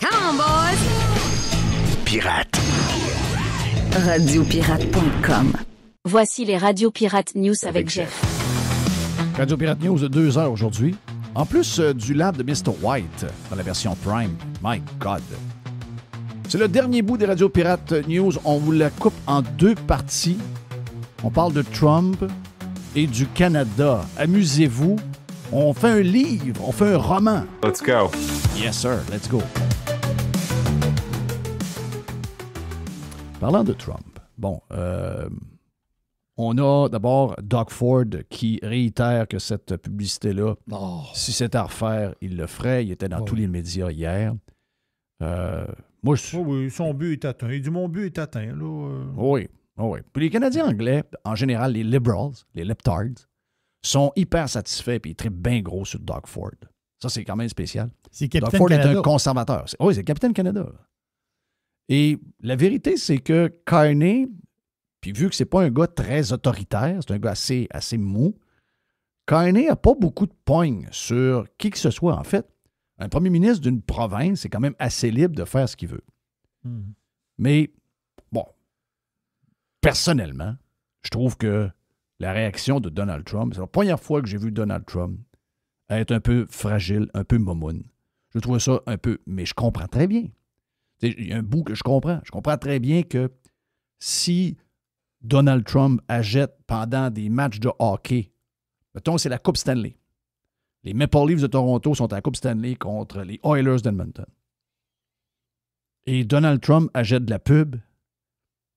Come on, boys! Pirate. Radiopirate.com. Voici les Radio Pirate News avec Jeff. Radio Pirate News de 2 heures aujourd'hui. En plus du lab de Mr. White dans la version Prime. My God. C'est le dernier bout des Radio Pirate News. On vous la coupe en deux parties. On parle de Trump et du Canada. Amusez-vous. On fait un livre. On fait un roman. Let's go. Yes, sir. Let's go. Parlant de Trump, bon, on a d'abord Doug Ford qui réitère que cette publicité-là, si c'était à refaire, il le ferait. Il était dans tous les médias hier. Moi, oui, son but est atteint. Il dit mon but est atteint. Là, Oui. Puis les Canadiens anglais, en général, les liberals, les liptards, sont hyper satisfaits et ils trippent bien gros sur Doug Ford. Ça, c'est quand même spécial. C'est Capitaine Doug Ford Canada. est un conservateur. Oui, c'est le Capitaine Canada. Et la vérité, c'est que Carney, puis vu que c'est pas un gars très autoritaire, c'est un gars assez mou, Carney n'a pas beaucoup de poignes sur qui que ce soit. En fait, un premier ministre d'une province est quand même assez libre de faire ce qu'il veut. Mais, bon, personnellement, je trouve que la réaction de Donald Trump, c'est la première fois que j'ai vu Donald Trump être un peu fragile, un peu momoune. Je trouve ça un peu... Mais je comprends très bien. Il y a un bout que je comprends. Je comprends très bien que si Donald Trump achète pendant des matchs de hockey, mettons, c'est la Coupe Stanley. Les Maple Leafs de Toronto sont à la Coupe Stanley contre les Oilers d'Edmonton. Et Donald Trump achète de la pub,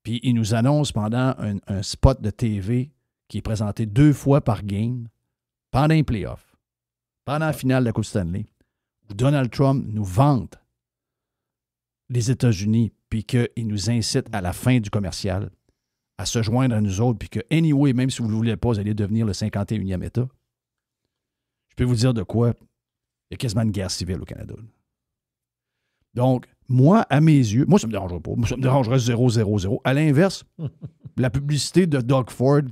puis il nous annonce pendant un spot de TV qui est présenté 2 fois par game, pendant un playoff, pendant la finale de la Coupe Stanley, où Donald Trump nous vante les États-Unis, puis qu'il nous incite à la fin du commercial à se joindre à nous autres, puis que, anyway, même si vous ne le voulez pas, vous allez devenir le 51e État. Je peux vous dire de quoi? Il y a quasiment une guerre civile au Canada. Donc, moi, à mes yeux, moi, ça ne me dérangerait pas. Moi, ça me dérangerait 0,00. À l'inverse, la publicité de Doug Ford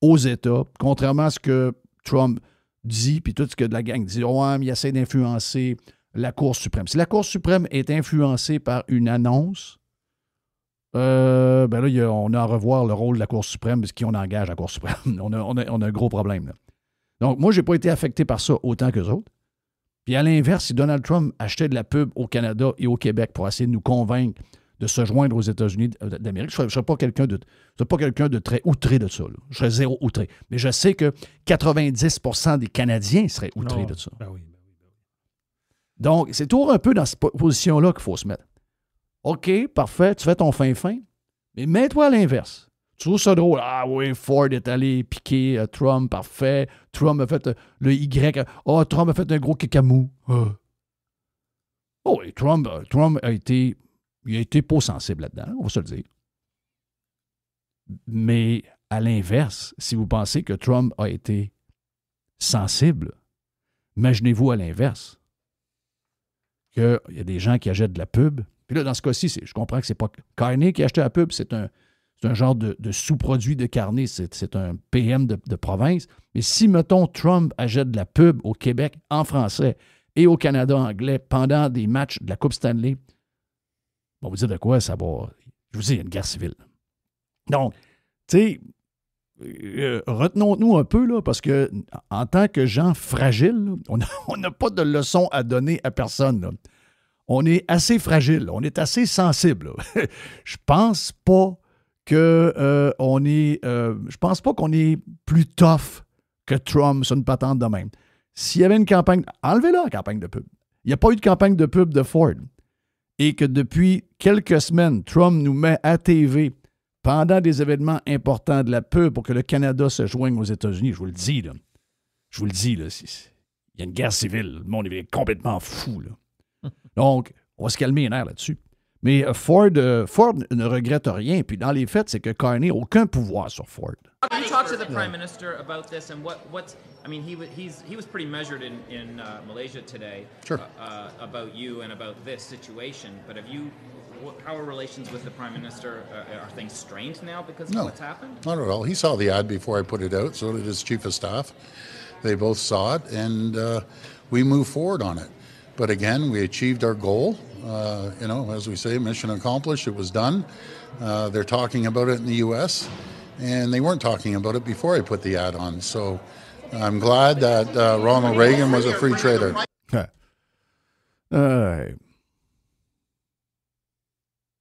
aux États, contrairement à ce que Trump dit, puis tout ce que la gang dit, ouais, mais il essaie d'influencer la Cour suprême. Si la Cour suprême est influencée par une annonce, ben là, on a à revoir le rôle de la Cour suprême, parce qu'on engage la Cour suprême. on a un gros problème, là. Donc, moi, je n'ai pas été affecté par ça autant qu'eux autres. Puis à l'inverse, si Donald Trump achetait de la pub au Canada et au Québec pour essayer de nous convaincre de se joindre aux États-Unis d'Amérique, je ne serais pas quelqu'un de très outré de ça. Là. Je serais zéro outré. Mais je sais que 90% des Canadiens seraient outrés de ça. Ben oui. Donc, c'est toujours un peu dans cette position-là qu'il faut se mettre. OK, parfait, tu fais ton fin-fin, mais mets-toi à l'inverse. Tu trouves ça drôle? Ah oui, Ford est allé piquer Trump, parfait. Trump a fait le Y. Trump a fait un gros cacamou. Oh oui, Trump a été pas sensible là-dedans, on va se le dire. Mais à l'inverse, si vous pensez que Trump a été sensible, imaginez-vous à l'inverse. Qu'il y a des gens qui achètent de la pub. Puis là, dans ce cas-ci, je comprends que c'est pas Carney qui a acheté la pub, c'est un genre de sous-produit de Carney, c'est un PM de province. Mais si, mettons, Trump achète de la pub au Québec en français et au Canada anglais pendant des matchs de la Coupe Stanley, on va vous dire de quoi ça va... Je vous dis, il y a une guerre civile. Donc, tu sais, retenons-nous un peu, là, parce que en tant que gens fragiles, là, on n'a pas de leçon à donner à personne, là. On est assez fragile, on est assez sensible. Je pense pas qu'on est... je pense pas qu'on est plus tough que Trump sur une patente de même. S'il y avait une campagne... Enlevez-la, la campagne de pub. Il n'y a pas eu de campagne de pub de Ford. Et que depuis quelques semaines, Trump nous met à TV pendant des événements importants de la pub pour que le Canada se joigne aux États-Unis. Je vous le dis, là. Il y a une guerre civile. Le monde est complètement fou, là. Donc, on va se calmer les nerfs là-dessus. Mais Ford ne regrette rien. Puis dans les faits, c'est que Carney n'a aucun pouvoir sur Ford. Can you talk to the Prime Minister about this and what I mean, he was pretty measured in Malaysia today. Sure. About you and about this situation. But how are relations with the Prime Minister? Are things strained now because of what's happened? Not at all. He saw the ad before I put it out, so did his chief of staff. They both saw it, and we moved forward on it. But again, we achieved our goal. as we say, mission accomplished. It was done. They're talking about it in the U.S., and they weren't talking about it before I put the ad on. So I'm glad that Ronald Reagan was a free trader.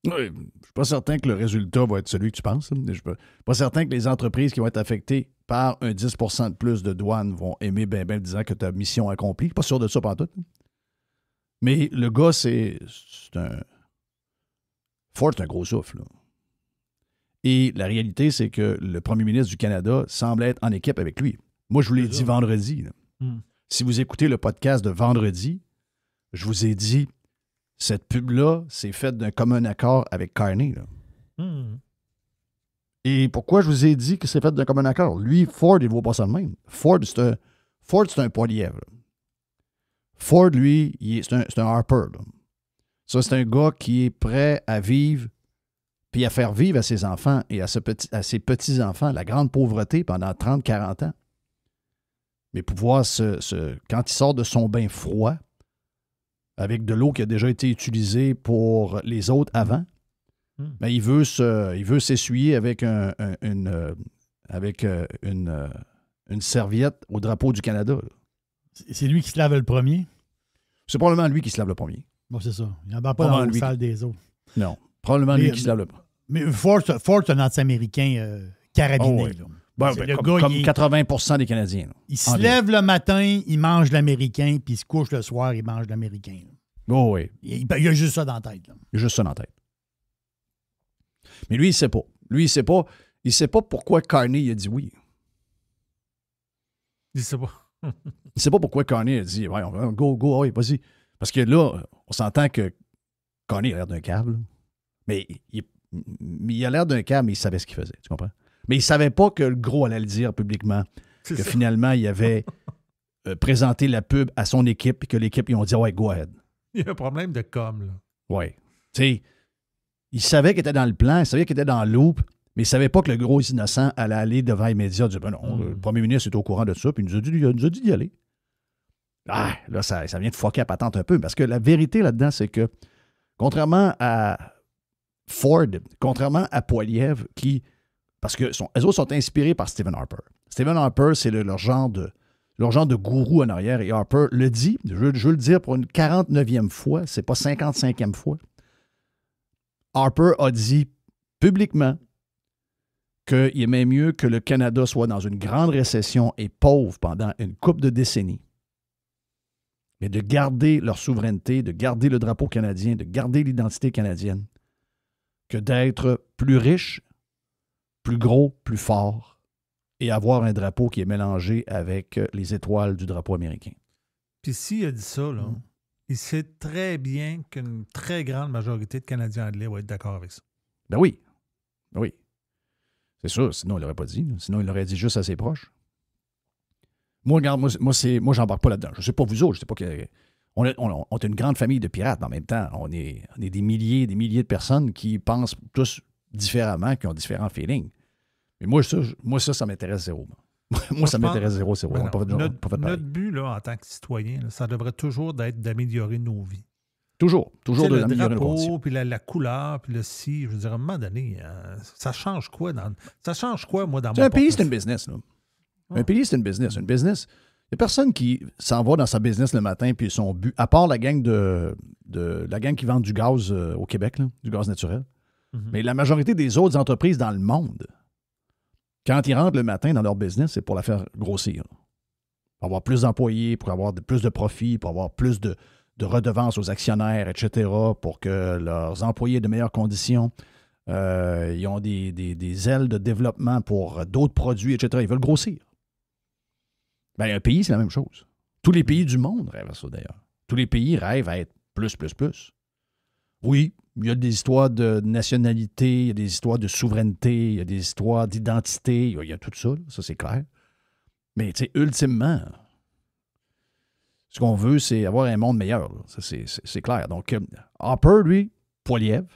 Je ne suis pas certain que le résultat va être celui que tu penses. Je ne suis pas certain que les entreprises qui vont être affectées par un 10 % de plus de douane vont aimer bien disant que ta mission accomplie. Je ne suis pas sûr de ça pantoute. Mais le gars, c'est un... Ford, c'est un gros souffle. Là. Et la réalité, c'est que le premier ministre du Canada semble être en équipe avec lui. Moi, je vous l'ai dit vendredi. Si vous écoutez le podcast de vendredi, je vous ai dit, cette pub-là, c'est faite d'un commun accord avec Carney. Là. Et pourquoi je vous ai dit que c'est fait d'un commun accord? Lui, Ford, il ne vaut pas ça de même. Ford, c'est un poids de lièvre. Ford, lui, c'est un Harper. Là. Ça, c'est un gars qui est prêt à vivre puis à faire vivre à ses enfants et à ses petits-enfants la grande pauvreté pendant 30-40 ans. Mais pouvoir quand il sort de son bain froid, avec de l'eau qui a déjà été utilisée pour les autres avant, ben, il veut s'essuyer avec une serviette au drapeau du Canada. Là. C'est lui qui se lave le premier? C'est probablement lui qui se lave le premier. Bon, c'est ça. Il n'embarque pas dans le salle des autres. Non. Probablement lui qui se lave le premier. Mais Ford, c'est un anti-américain carabiné. Oh, oui. Comme 80% des Canadiens. Là, il se lève le matin, il mange l'américain, puis il se couche le soir, il mange l'américain. Oh, oui. Il a juste ça dans la tête. Là. Il a juste ça dans la tête. Mais lui, il ne sait pas. Lui, il ne sait pas pourquoi Carney a dit oui. Il ne sait pas. Il ne sait pas pourquoi Carney a dit go, oui, vas-y. Parce que là, on s'entend que Carney a l'air d'un câble. Mais il a l'air d'un câble, mais il savait ce qu'il faisait. Tu comprends? Mais il ne savait pas que le gros allait le dire publiquement. C'est que ça. Finalement, il avait présenté la pub à son équipe et que l'équipe, ils ont dit ouais, go ahead. Il y a un problème de com, là. Oui. Tu sais, il savait qu'il était dans le plan, il savait qu'il était dans le loop, mais il ne savait pas que le gros innocent allait aller devant les médias. Il disait, ben non, le premier ministre est au courant de ça, puis il nous a dit d'y aller. Ah, là, ça vient de fucker à patente un peu, parce que la vérité là-dedans, c'est que, contrairement à Ford, contrairement à Poilievre, parce que eux autres sont inspirés par Stephen Harper. Stephen Harper, c'est leur genre de gourou en arrière, et Harper le dit, je veux le dire pour une 49e fois, c'est pas 55e fois. Harper a dit publiquement qu'il aimait mieux que le Canada soit dans une grande récession et pauvre pendant une couple de décennies, mais de garder leur souveraineté, de garder le drapeau canadien, de garder l'identité canadienne, que d'être plus riche, plus gros, plus fort, et avoir un drapeau qui est mélangé avec les étoiles du drapeau américain. Puis s'il a dit ça, là, il sait très bien qu'une très grande majorité de Canadiens anglais vont être d'accord avec ça. Ben oui. Ben oui. C'est sûr, sinon il l'aurait pas dit. Sinon, il l'aurait dit juste à ses proches. Moi, regarde, moi j'embarque pas là-dedans. Je sais pas vous autres, je sais pas que. On est une grande famille de pirates, mais en même temps, on est des milliers de personnes qui pensent tous différemment, qui ont différents feelings. Mais moi, ça m'intéresse zéro. Moi, ça m'intéresse zéro. Ben notre but, là, en tant que citoyen, là, ça devrait toujours être d'améliorer nos vies. Toujours d'améliorer nos le conditions. drapeau, puis la couleur, puis le si. Je veux dire, à un moment donné, ça change quoi? Moi, dans mon Un pays, c'est portefeuille? une business. Là. Un pays, c'est une business. Une business, il n'y a personne qui s'en va dans sa business le matin, puis son but, à part la gang la gang qui vend du gaz au Québec, là, du gaz naturel. Mais la majorité des autres entreprises dans le monde, quand ils rentrent le matin dans leur business, c'est pour la faire grossir. Pour avoir plus d'employés, pour avoir plus de profits, pour avoir plus de redevances aux actionnaires, etc., pour que leurs employés aient de meilleures conditions. Ils ont des ailes de développement pour d'autres produits, etc. Ils veulent grossir. Bien, un pays, c'est la même chose. Tous les pays du monde rêvent à ça, d'ailleurs. Tous les pays rêvent à être plus. Oui, il y a des histoires de nationalité, il y a des histoires de souveraineté, il y a des histoires d'identité, il y a tout ça, ça c'est clair. Mais, tu sais, ultimement, ce qu'on veut, c'est avoir un monde meilleur. Là. Ça, c'est clair. Donc, Harper, lui, Poilievre,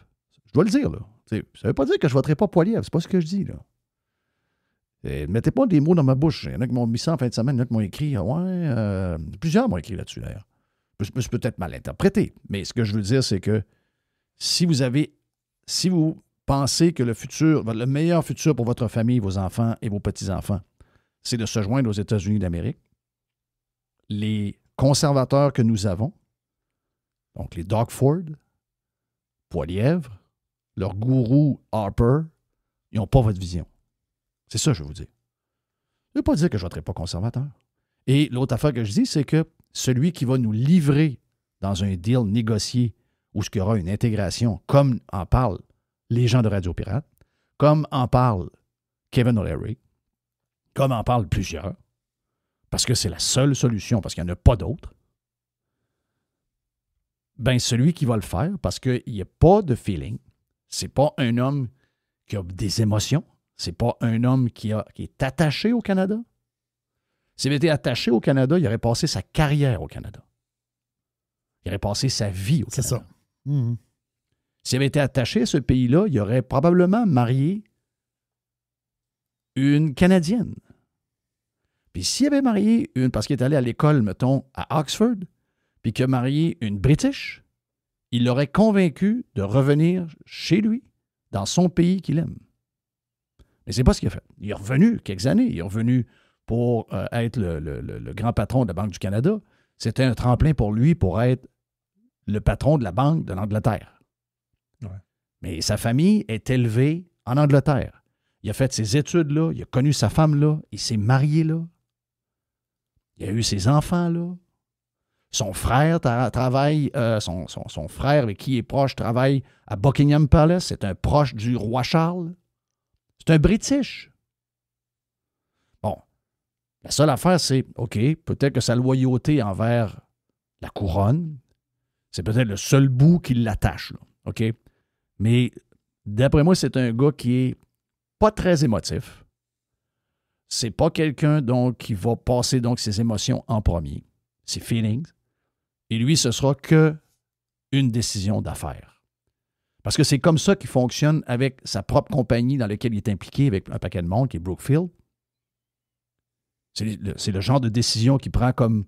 je dois le dire, là. T'sais, ça ne veut pas dire que je ne voterai pas Poilievre, c'est pas ce que je dis, là. Ne mettez pas des mots dans ma bouche. Il y en a qui m'ont mis ça en fin de semaine, il y en a qui m'ont écrit. Plusieurs m'ont écrit là-dessus, d'ailleurs. Je me suis peut-être mal interprété, mais ce que je veux dire, c'est que si vous pensez que le meilleur futur pour votre famille, vos enfants et vos petits-enfants, c'est de se joindre aux États-Unis d'Amérique, les conservateurs que nous avons, donc les Doug Ford, Poilievre, leur gourou Harper, ils n'ont pas votre vision. C'est ça que je veux vous dire. Je ne veux pas dire que je ne voterai pas conservateur. Et l'autre affaire que je dis, c'est que celui qui va nous livrer dans un deal négocié où il y aura une intégration, comme en parlent les gens de Radio Pirate, comme en parle Kevin O'Leary, comme en parlent plusieurs, parce que c'est la seule solution, parce qu'il n'y en a pas d'autre, ben celui qui va le faire, parce qu'il n'y a pas de feeling, c'est pas un homme qui a des émotions, c'est pas un homme qui est attaché au Canada. S'il avait été attaché au Canada, il aurait passé sa carrière au Canada. Il aurait passé sa vie au Canada. C'est ça. Mm-hmm. S'il avait été attaché à ce pays-là, il aurait probablement marié une Canadienne. Puis s'il avait marié une, parce qu'il est allé à l'école, mettons, à Oxford, puis qu'il a marié une British, il l'aurait convaincu de revenir chez lui, dans son pays qu'il aime. Mais c'est pas ce qu'il a fait. Il est revenu quelques années. Il est revenu pour être le grand patron de la Banque du Canada. C'était un tremplin pour lui pour être le patron de la Banque de l'Angleterre. Ouais. Mais sa famille est élevée en Angleterre. Il a fait ses études là, il a connu sa femme là, il s'est marié là. Il a eu ses enfants là. Son frère travaille, son frère avec qui il est proche travaille à Buckingham Palace. C'est un proche du roi Charles. C'est un British. Bon, la seule affaire, c'est, OK, peut-être que sa loyauté envers la couronne, c'est peut-être le seul bout qui l'attache, là, OK? Mais d'après moi, c'est un gars qui est pas très émotif. C'est pas quelqu'un donc qui va passer donc ses émotions en premier, ses feelings. Et lui, ce sera que une décision d'affaires. Parce que c'est comme ça qu'il fonctionne avec sa propre compagnie dans laquelle il est impliqué avec un paquet de monde, qui est Brookfield. C'est le genre de décision qu'il prend comme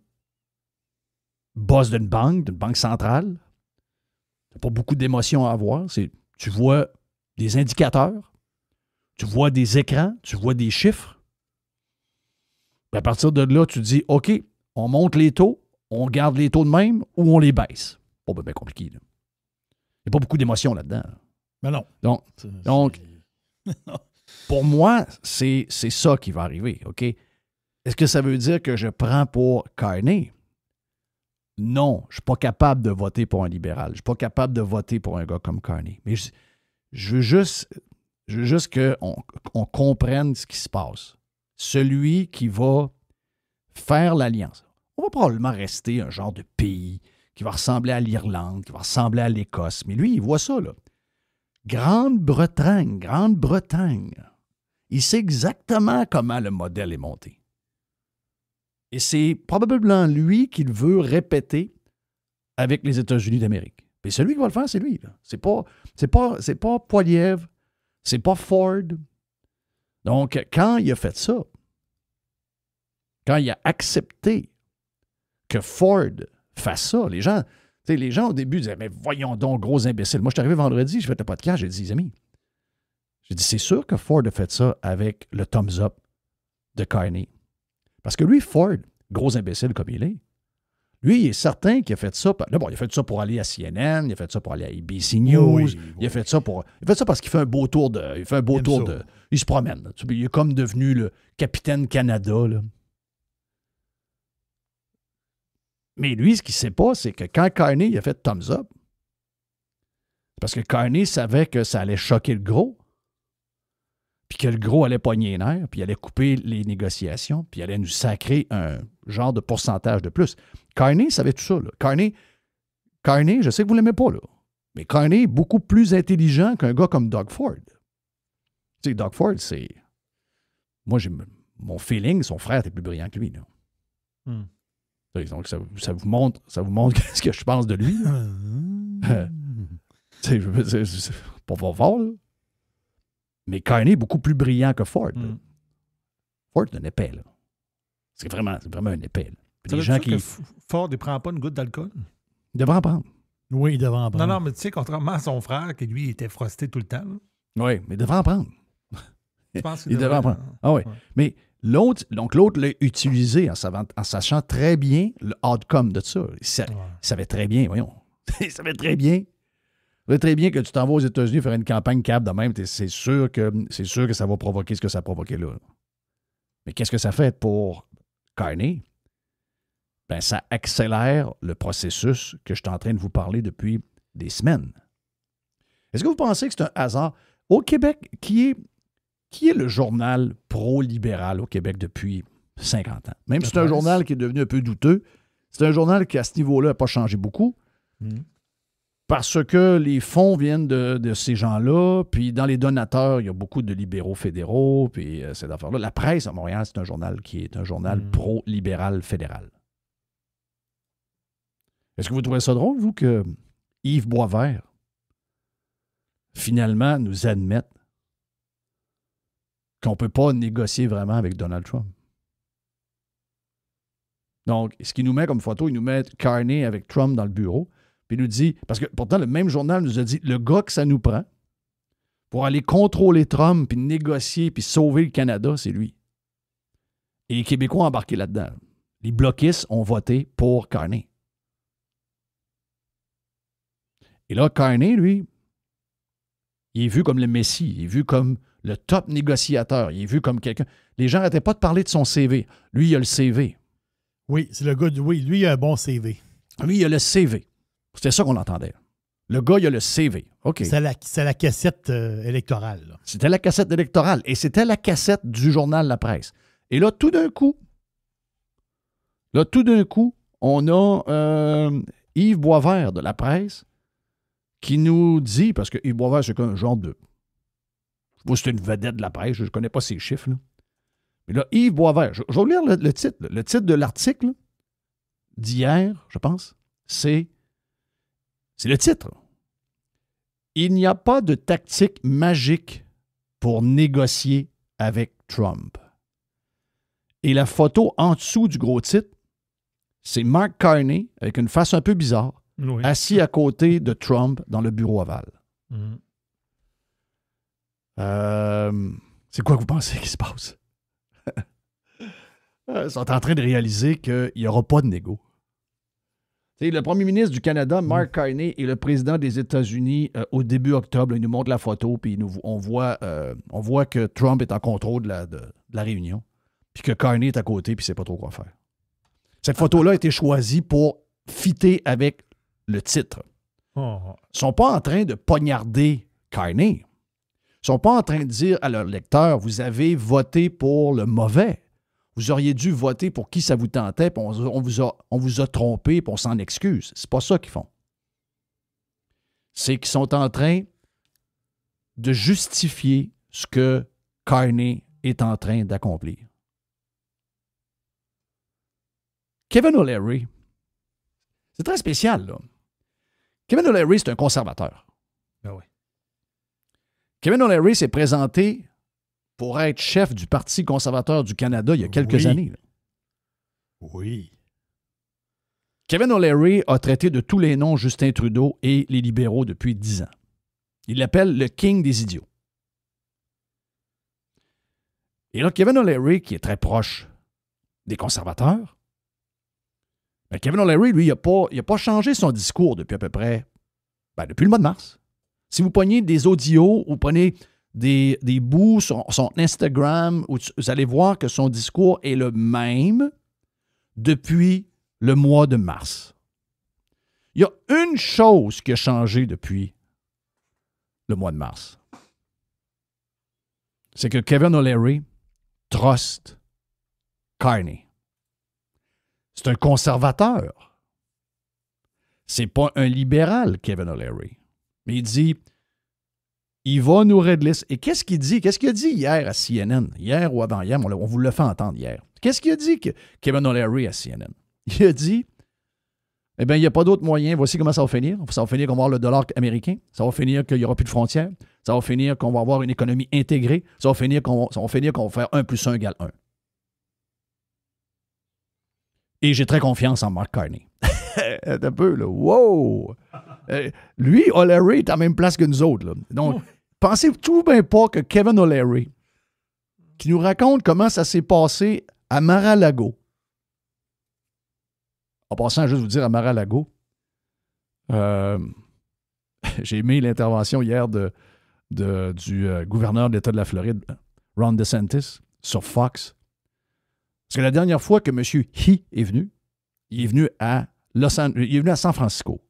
boss d'une banque centrale. Il n'y a pas beaucoup d'émotions à avoir. Tu vois des indicateurs, tu vois des écrans, tu vois des chiffres. Puis à partir de là, tu dis, OK, on monte les taux, on garde les taux de même ou on les baisse. Pas bien compliqué, là. Il n'y a pas beaucoup d'émotions là-dedans. Mais non. Donc pour moi, c'est ça qui va arriver, OK? Est-ce que ça veut dire que je prends pour Carney? Non, je ne suis pas capable de voter pour un libéral. Je ne suis pas capable de voter pour un gars comme Carney. Mais je veux juste qu'on comprenne ce qui se passe. Celui qui va faire l'alliance. On va probablement rester un genre de pays qui va ressembler à l'Irlande, qui va ressembler à l'Écosse. Mais lui, il voit ça, là. Grande-Bretagne. Il sait exactement comment le modèle est monté. Et c'est probablement lui qu'il veut répéter avec les États-Unis d'Amérique. Et celui qui va le faire, c'est lui, là. C'est pas Poilievre, c'est pas Ford. Donc, quand il a fait ça, quand il a accepté que Ford fasse ça, les gens au début disaient, mais voyons donc, gros imbécile. Moi, je suis arrivé vendredi, j'ai fait le podcast, j'ai dit, les amis, c'est sûr que Ford a fait ça avec le thumbs up de Carney. Parce que lui, Ford, gros imbécile comme il est, lui, il est certain qu'il a fait ça. Là, bon, il a fait ça pour aller à CNN, il a fait ça pour aller à ABC News, il a fait ça parce qu'il fait un beau tour de. Il se promène. Là. Il est comme devenu le capitaine Canada. Là. Mais lui, ce qu'il ne sait pas, c'est que quand Carney il a fait thumbs up, c'est parce que Carney savait que ça allait choquer le gros, puis que le gros allait pogner les nerfs, puis il allait couper les négociations, puis il allait nous sacrer un genre de pourcentage de plus. Carney savait tout ça. Là. Carney, je sais que vous ne l'aimez pas, là, mais Carney est beaucoup plus intelligent qu'un gars comme Doug Ford. Tu sais, Doug Ford, c'est... Moi, j'ai mon feeling, son frère était plus brillant que lui. Là. Donc, ça vous montre ce que je pense de lui. C'est pas fort, là. Mais Carney est beaucoup plus brillant que Ford. Ford est un épais, là. C'est vraiment un épais. Là. Ça Les veut gens dire qui que Ford ne prend pas une goutte d'alcool? devraient en prendre. Oui, il devrait en prendre. Non, mais tu sais, contrairement à son frère, qui lui était frosté tout le temps. Là, Oui, mais ils devraient en prendre. je pense qu'il Il devrait en prendre. Ah oui. Ouais. Mais l'autre l'a utilisé en sachant très bien le outcome de ça. Il savait très bien, voyons. Il savait très bien. Il savait très bien que tu t'en vas aux États-Unis faire une campagne câble de même. C'est sûr que ça va provoquer ce que ça a provoqué là. Mais qu'est-ce que ça fait pour Carney? Ben, ça accélère le processus que je suis en train de vous parler depuis des semaines. Est-ce que vous pensez que c'est un hasard? Au Québec, qui est le journal pro-libéral au Québec depuis 50 ans? Même si c'est un journal qui est devenu un peu douteux, c'est un journal qui, à ce niveau-là, n'a pas changé beaucoup. Parce que les fonds viennent de ces gens-là, puis dans les donateurs, il y a beaucoup de libéraux fédéraux, puis cette affaire-là. La presse à Montréal, c'est un journal qui est un journal pro-libéral fédéral. Est-ce que vous trouvez ça drôle, vous, que Yves Boisvert, finalement, nous admette qu'on ne peut pas négocier vraiment avec Donald Trump? Donc, ce qu'il nous met comme photo, il nous met Carney avec Trump dans le bureau, puis il nous dit, parce que pourtant, le même journal nous a dit, le gars que ça nous prend pour aller contrôler Trump, puis négocier, puis sauver le Canada, c'est lui. Et les Québécois ont embarqué là-dedans. Les bloquistes ont voté pour Carney. Et là, Carney, lui, il est vu comme le Messie, il est vu comme le top négociateur, il est vu comme quelqu'un. Les gens n'arrêtaient pas de parler de son CV. Lui, il a le CV. Oui, c'est le gars du... Oui, lui, il a un bon CV. Lui, il a le CV. C'était ça qu'on entendait. Le gars, il a le CV. OK. C'est la cassette électorale. Là. C'était la cassette électorale et c'était la cassette du journal La Presse. Et là, tout d'un coup, on a Yves Boisvert de La Presse qui nous dit, parce que Yves Boisvert, c'est un genre de... Je sais pas si c'est une vedette de la presse, je ne connais pas ses chiffres. Là. Mais là, Yves Boisvert, je vais vous lire le titre. Le titre de l'article d'hier, je pense, c'est le titre. Il n'y a pas de tactique magique pour négocier avec Trump. Et la photo en dessous du gros titre, c'est Mark Carney avec une face un peu bizarre, assis à côté de Trump dans le bureau ovale. C'est quoi que vous pensez qui se passe? Ils sont en train de réaliser qu'il n'y aura pas de négo. T'sais, le premier ministre du Canada, Mark Carney, et le président des États-Unis au début octobre, il nous montre la photo, puis on voit que Trump est en contrôle de la réunion, puis que Carney est à côté, puis il ne sait pas trop quoi faire. Cette photo-là a été choisie pour fitter avec le titre. Ils ne sont pas en train de poignarder Carney. Ils ne sont pas en train de dire à leurs lecteurs, vous avez voté pour le mauvais. Vous auriez dû voter pour qui ça vous tentait, puis on vous a trompé, puis on s'en excuse. C'est pas ça qu'ils font. C'est qu'ils sont en train de justifier ce que Carney est en train d'accomplir. Kevin O'Leary, c'est très spécial, là. Kevin O'Leary, c'est un conservateur. Ben oui. Kevin O'Leary s'est présenté pour être chef du Parti conservateur du Canada il y a quelques années. Là. Oui. Kevin O'Leary a traité de tous les noms Justin Trudeau et les libéraux depuis 10 ans. Il l'appelle le King des idiots. Et là, Kevin O'Leary, qui est très proche des conservateurs, ben Kevin O'Leary, lui, il n'a pas changé son discours depuis à peu près, depuis le mois de mars. Si vous prenez des audios ou prenez des bouts sur son Instagram, vous allez voir que son discours est le même depuis le mois de mars. Il y a une chose qui a changé depuis le mois de mars. C'est que Kevin O'Leary trust Carney. C'est un conservateur. C'est pas un libéral, Kevin O'Leary. Mais il dit, il va nous régler. Et qu'est-ce qu'il dit? Qu'est-ce qu'il a dit hier à CNN? Hier ou avant-hier, on vous l'a fait entendre hier. Qu'est-ce qu'il a dit, Kevin O'Leary à CNN? Il a dit, eh bien, il n'y a pas d'autre moyen. Voici comment ça va finir. Ça va finir qu'on va avoir le dollar américain. Ça va finir qu'il n'y aura plus de frontières. Ça va finir qu'on va avoir une économie intégrée. Ça va finir qu'on va faire 1 + 1 = 1. Et j'ai très confiance en Mark Carney. Un peu, là. Wow! Lui, O'Leary est à la même place que nous autres. Là. Donc, pensez tout bien pas que Kevin O'Leary, qui nous raconte comment ça s'est passé à Mar-a-Lago. En passant, juste vous dire à Mar-a-Lago, j'ai aimé l'intervention hier du gouverneur de l'État de la Floride, Ron DeSantis, sur Fox. Parce que la dernière fois que M. He est venu, il est venu à San Francisco.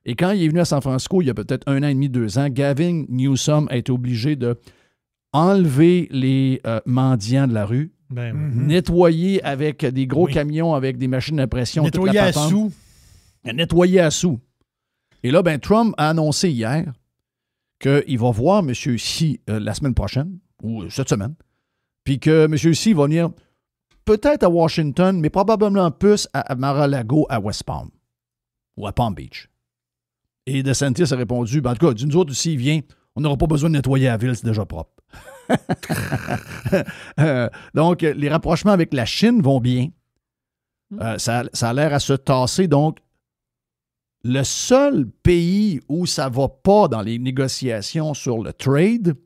Et quand il est venu à San Francisco, il y a peut-être 1 an et demi, 2 ans, Gavin Newsom a été obligé de enlever les mendiants de la rue, nettoyer avec des gros camions, avec des machines d'impression. Nettoyer à sous. Nettoyer à sous. Et là, Trump a annoncé hier qu'il va voir M. Xi la semaine prochaine, ou cette semaine, puis que M. Xi va venir peut-être à Washington, mais probablement plus à Mar-a-Lago, à West Palm, ou à Palm Beach. Et DeSantis a répondu, en tout cas, d'une autre, s'il vient, on n'aura pas besoin de nettoyer la ville, c'est déjà propre. Donc, les rapprochements avec la Chine vont bien. Ça a l'air à se tasser. Donc, le seul pays où ça ne va pas dans les négociations sur le trade,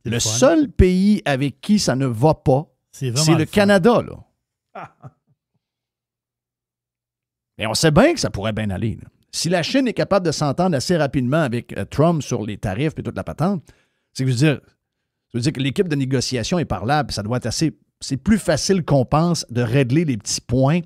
le seul pays avec qui ça ne va pas, c'est le Canada. Là. Mais on sait bien que ça pourrait bien aller. Là. Si la Chine est capable de s'entendre assez rapidement avec Trump sur les tarifs et toute la patente, c'est que ça veut dire que l'équipe de négociation est parlable. Ça doit être c'est plus facile qu'on pense de régler les petits points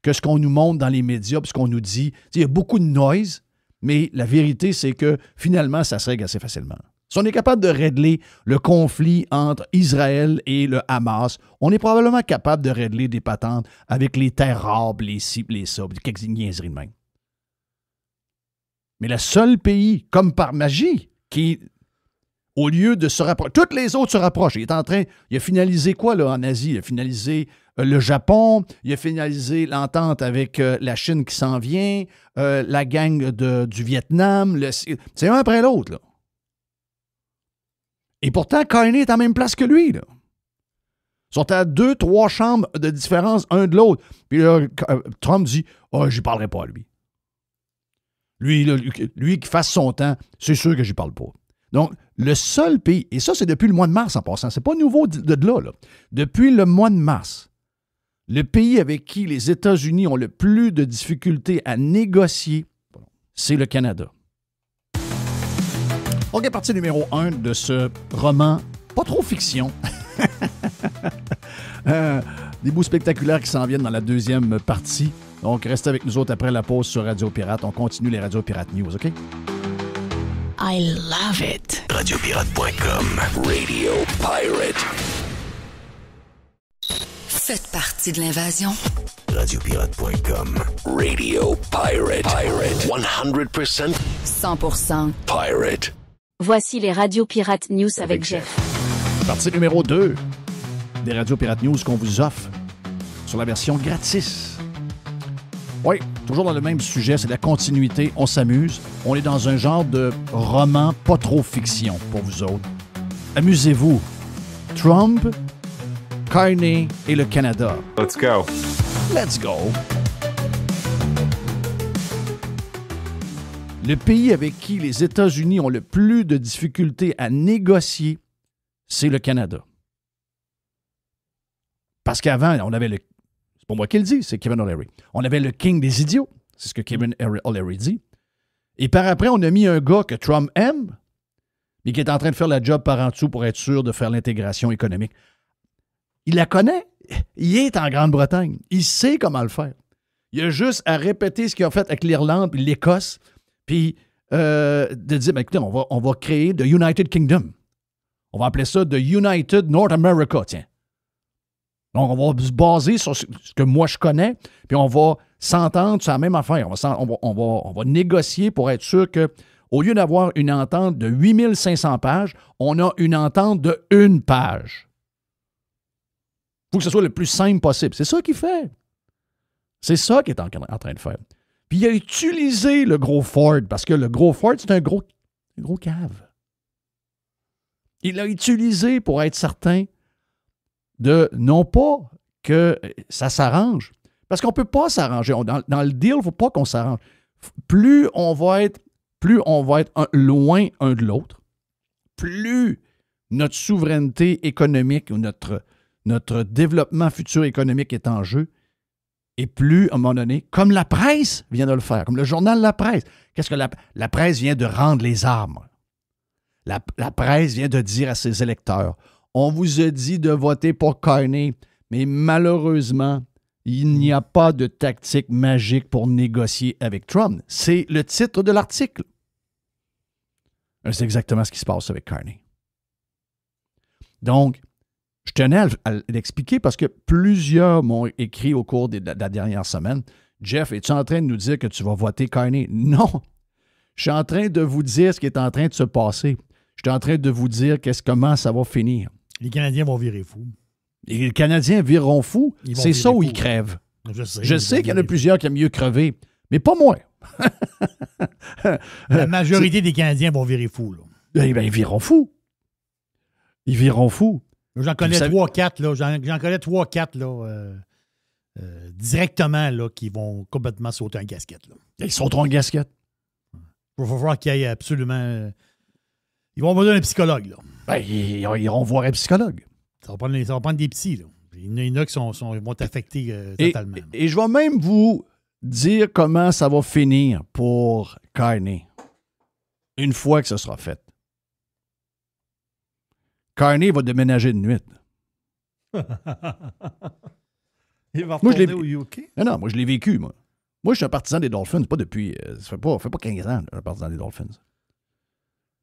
que ce qu'on nous montre dans les médias, puis ce qu'on nous dit. Il y a beaucoup de noise, mais la vérité, c'est que finalement, ça se règle assez facilement. Si on est capable de régler le conflit entre Israël et le Hamas, on est probablement capable de régler des patentes avec les terres rares, les ci, les ça, quelques niaiseries de même. Mais le seul pays, comme par magie, qui, au lieu de se rapprocher, toutes les autres se rapprochent. Il a finalisé quoi là, en Asie? Il a finalisé le Japon, il a finalisé l'entente avec la Chine qui s'en vient, la gang du Vietnam. C'est un après l'autre, là. Et pourtant, Carney est à la même place que lui, là. Ils sont à 2-3 chambres de différence un de l'autre. Puis là, Trump dit « Ah, j'y parlerai pas à lui. » Lui qui fasse son temps, c'est sûr que j'y parle pas. Donc, le seul pays, et ça, c'est depuis le mois de mars en passant, c'est pas nouveau de là, là. Depuis le mois de mars, le pays avec qui les États-Unis ont le plus de difficultés à négocier, c'est le Canada. OK, partie numéro 1 de ce roman, pas trop fiction. Des bouts spectaculaires qui s'en viennent dans la deuxième partie. Donc, restez avec nous autres après la pause sur Radio Pirate. On continue les Radio Pirate News, OK? I love it. Radiopirate.com. Radio Pirate. Faites partie de l'invasion. Radiopirate.com. Radio Pirate. 100% 100% Pirate. Voici les Radio Pirate News avec Jeff. Partie numéro 2 des Radio Pirate News qu'on vous offre sur la version gratis. Oui, toujours dans le même sujet, c'est la continuité, on s'amuse. On est dans un genre de roman pas trop fiction pour vous autres. Amusez-vous. Trump, Carney et le Canada. Let's go. Let's go. Le pays avec qui les États-Unis ont le plus de difficultés à négocier, c'est le Canada. Parce qu'avant, on avait c'est pas moi qui le dis, c'est Kevin O'Leary. On avait le king des idiots. C'est ce que Kevin O'Leary dit. Et par après, on a mis un gars que Trump aime, mais qui est en train de faire la job par en dessous pour être sûr de faire l'intégration économique. Il la connaît. Il est en Grande-Bretagne. Il sait comment le faire. Il a juste à répéter ce qu'il a fait avec l'Irlande et l'Écosse, puis de dire, écoutez, on va créer The United Kingdom. On va appeler ça The United North America, tiens. Donc, on va se baser sur ce que moi je connais, puis on va s'entendre sur la même affaire. On va négocier pour être sûr qu'au lieu d'avoir une entente de 8500 pages, on a une entente de 1 page. Il faut que ce soit le plus simple possible. C'est ça qu'il fait. C'est ça qu'il est en train de faire. Puis il a utilisé le gros Ford, parce que le gros Ford, c'est un gros cave. Il l'a utilisé pour être certain de, non pas que ça s'arrange, Parce qu'on ne peut pas s'arranger. Dans le deal, il ne faut pas qu'on s'arrange. Plus on va être loin un de l'autre, plus notre souveraineté économique ou notre développement futur économique est en jeu, et plus, à un moment donné, comme la presse vient de le faire, comme le journal La Presse, qu'est-ce que la presse vient de rendre les armes? La presse vient de dire à ses électeurs, on vous a dit de voter pour Carney, mais malheureusement, il n'y a pas de tactique magique pour négocier avec Trump. C'est le titre de l'article. C'est exactement ce qui se passe avec Carney. Donc, je tenais à l'expliquer parce que plusieurs m'ont écrit au cours de la dernière semaine. Jeff, es-tu en train de nous dire que tu vas voter Carney? Non. Je suis en train de vous dire ce qui est en train de se passer. Je suis en train de vous dire comment ça va finir. Les Canadiens vont virer fous. Les Canadiens vireront fous. C'est ça où ils crèvent. Je sais qu'il y en a plusieurs qui aiment mieux crever, mais pas moi. La majorité des Canadiens vont virer fous. Là. Ben, ils vireront fous. Ils vireront fous. J'en connais 3-4, là. J'en connais 3-4, là, directement, là, qui vont complètement sauter en gasket, là. Ils sauteront en gasket. Il va falloir qu'il y ait absolument... Ils vont besoin d'un psychologue, là. Ben, ils iront voir un psychologue. Ça va prendre des psys, là. Il y en a qui vont t'affecter totalement. Et je vais même vous dire comment ça va finir pour Carney une fois que ce sera fait. Carney va déménager de nuit. Il va retourner au UK? Non, moi, je l'ai vécu, moi. Moi, je suis un partisan des Dolphins, pas depuis... ça fait pas 15 ans, un partisan des Dolphins.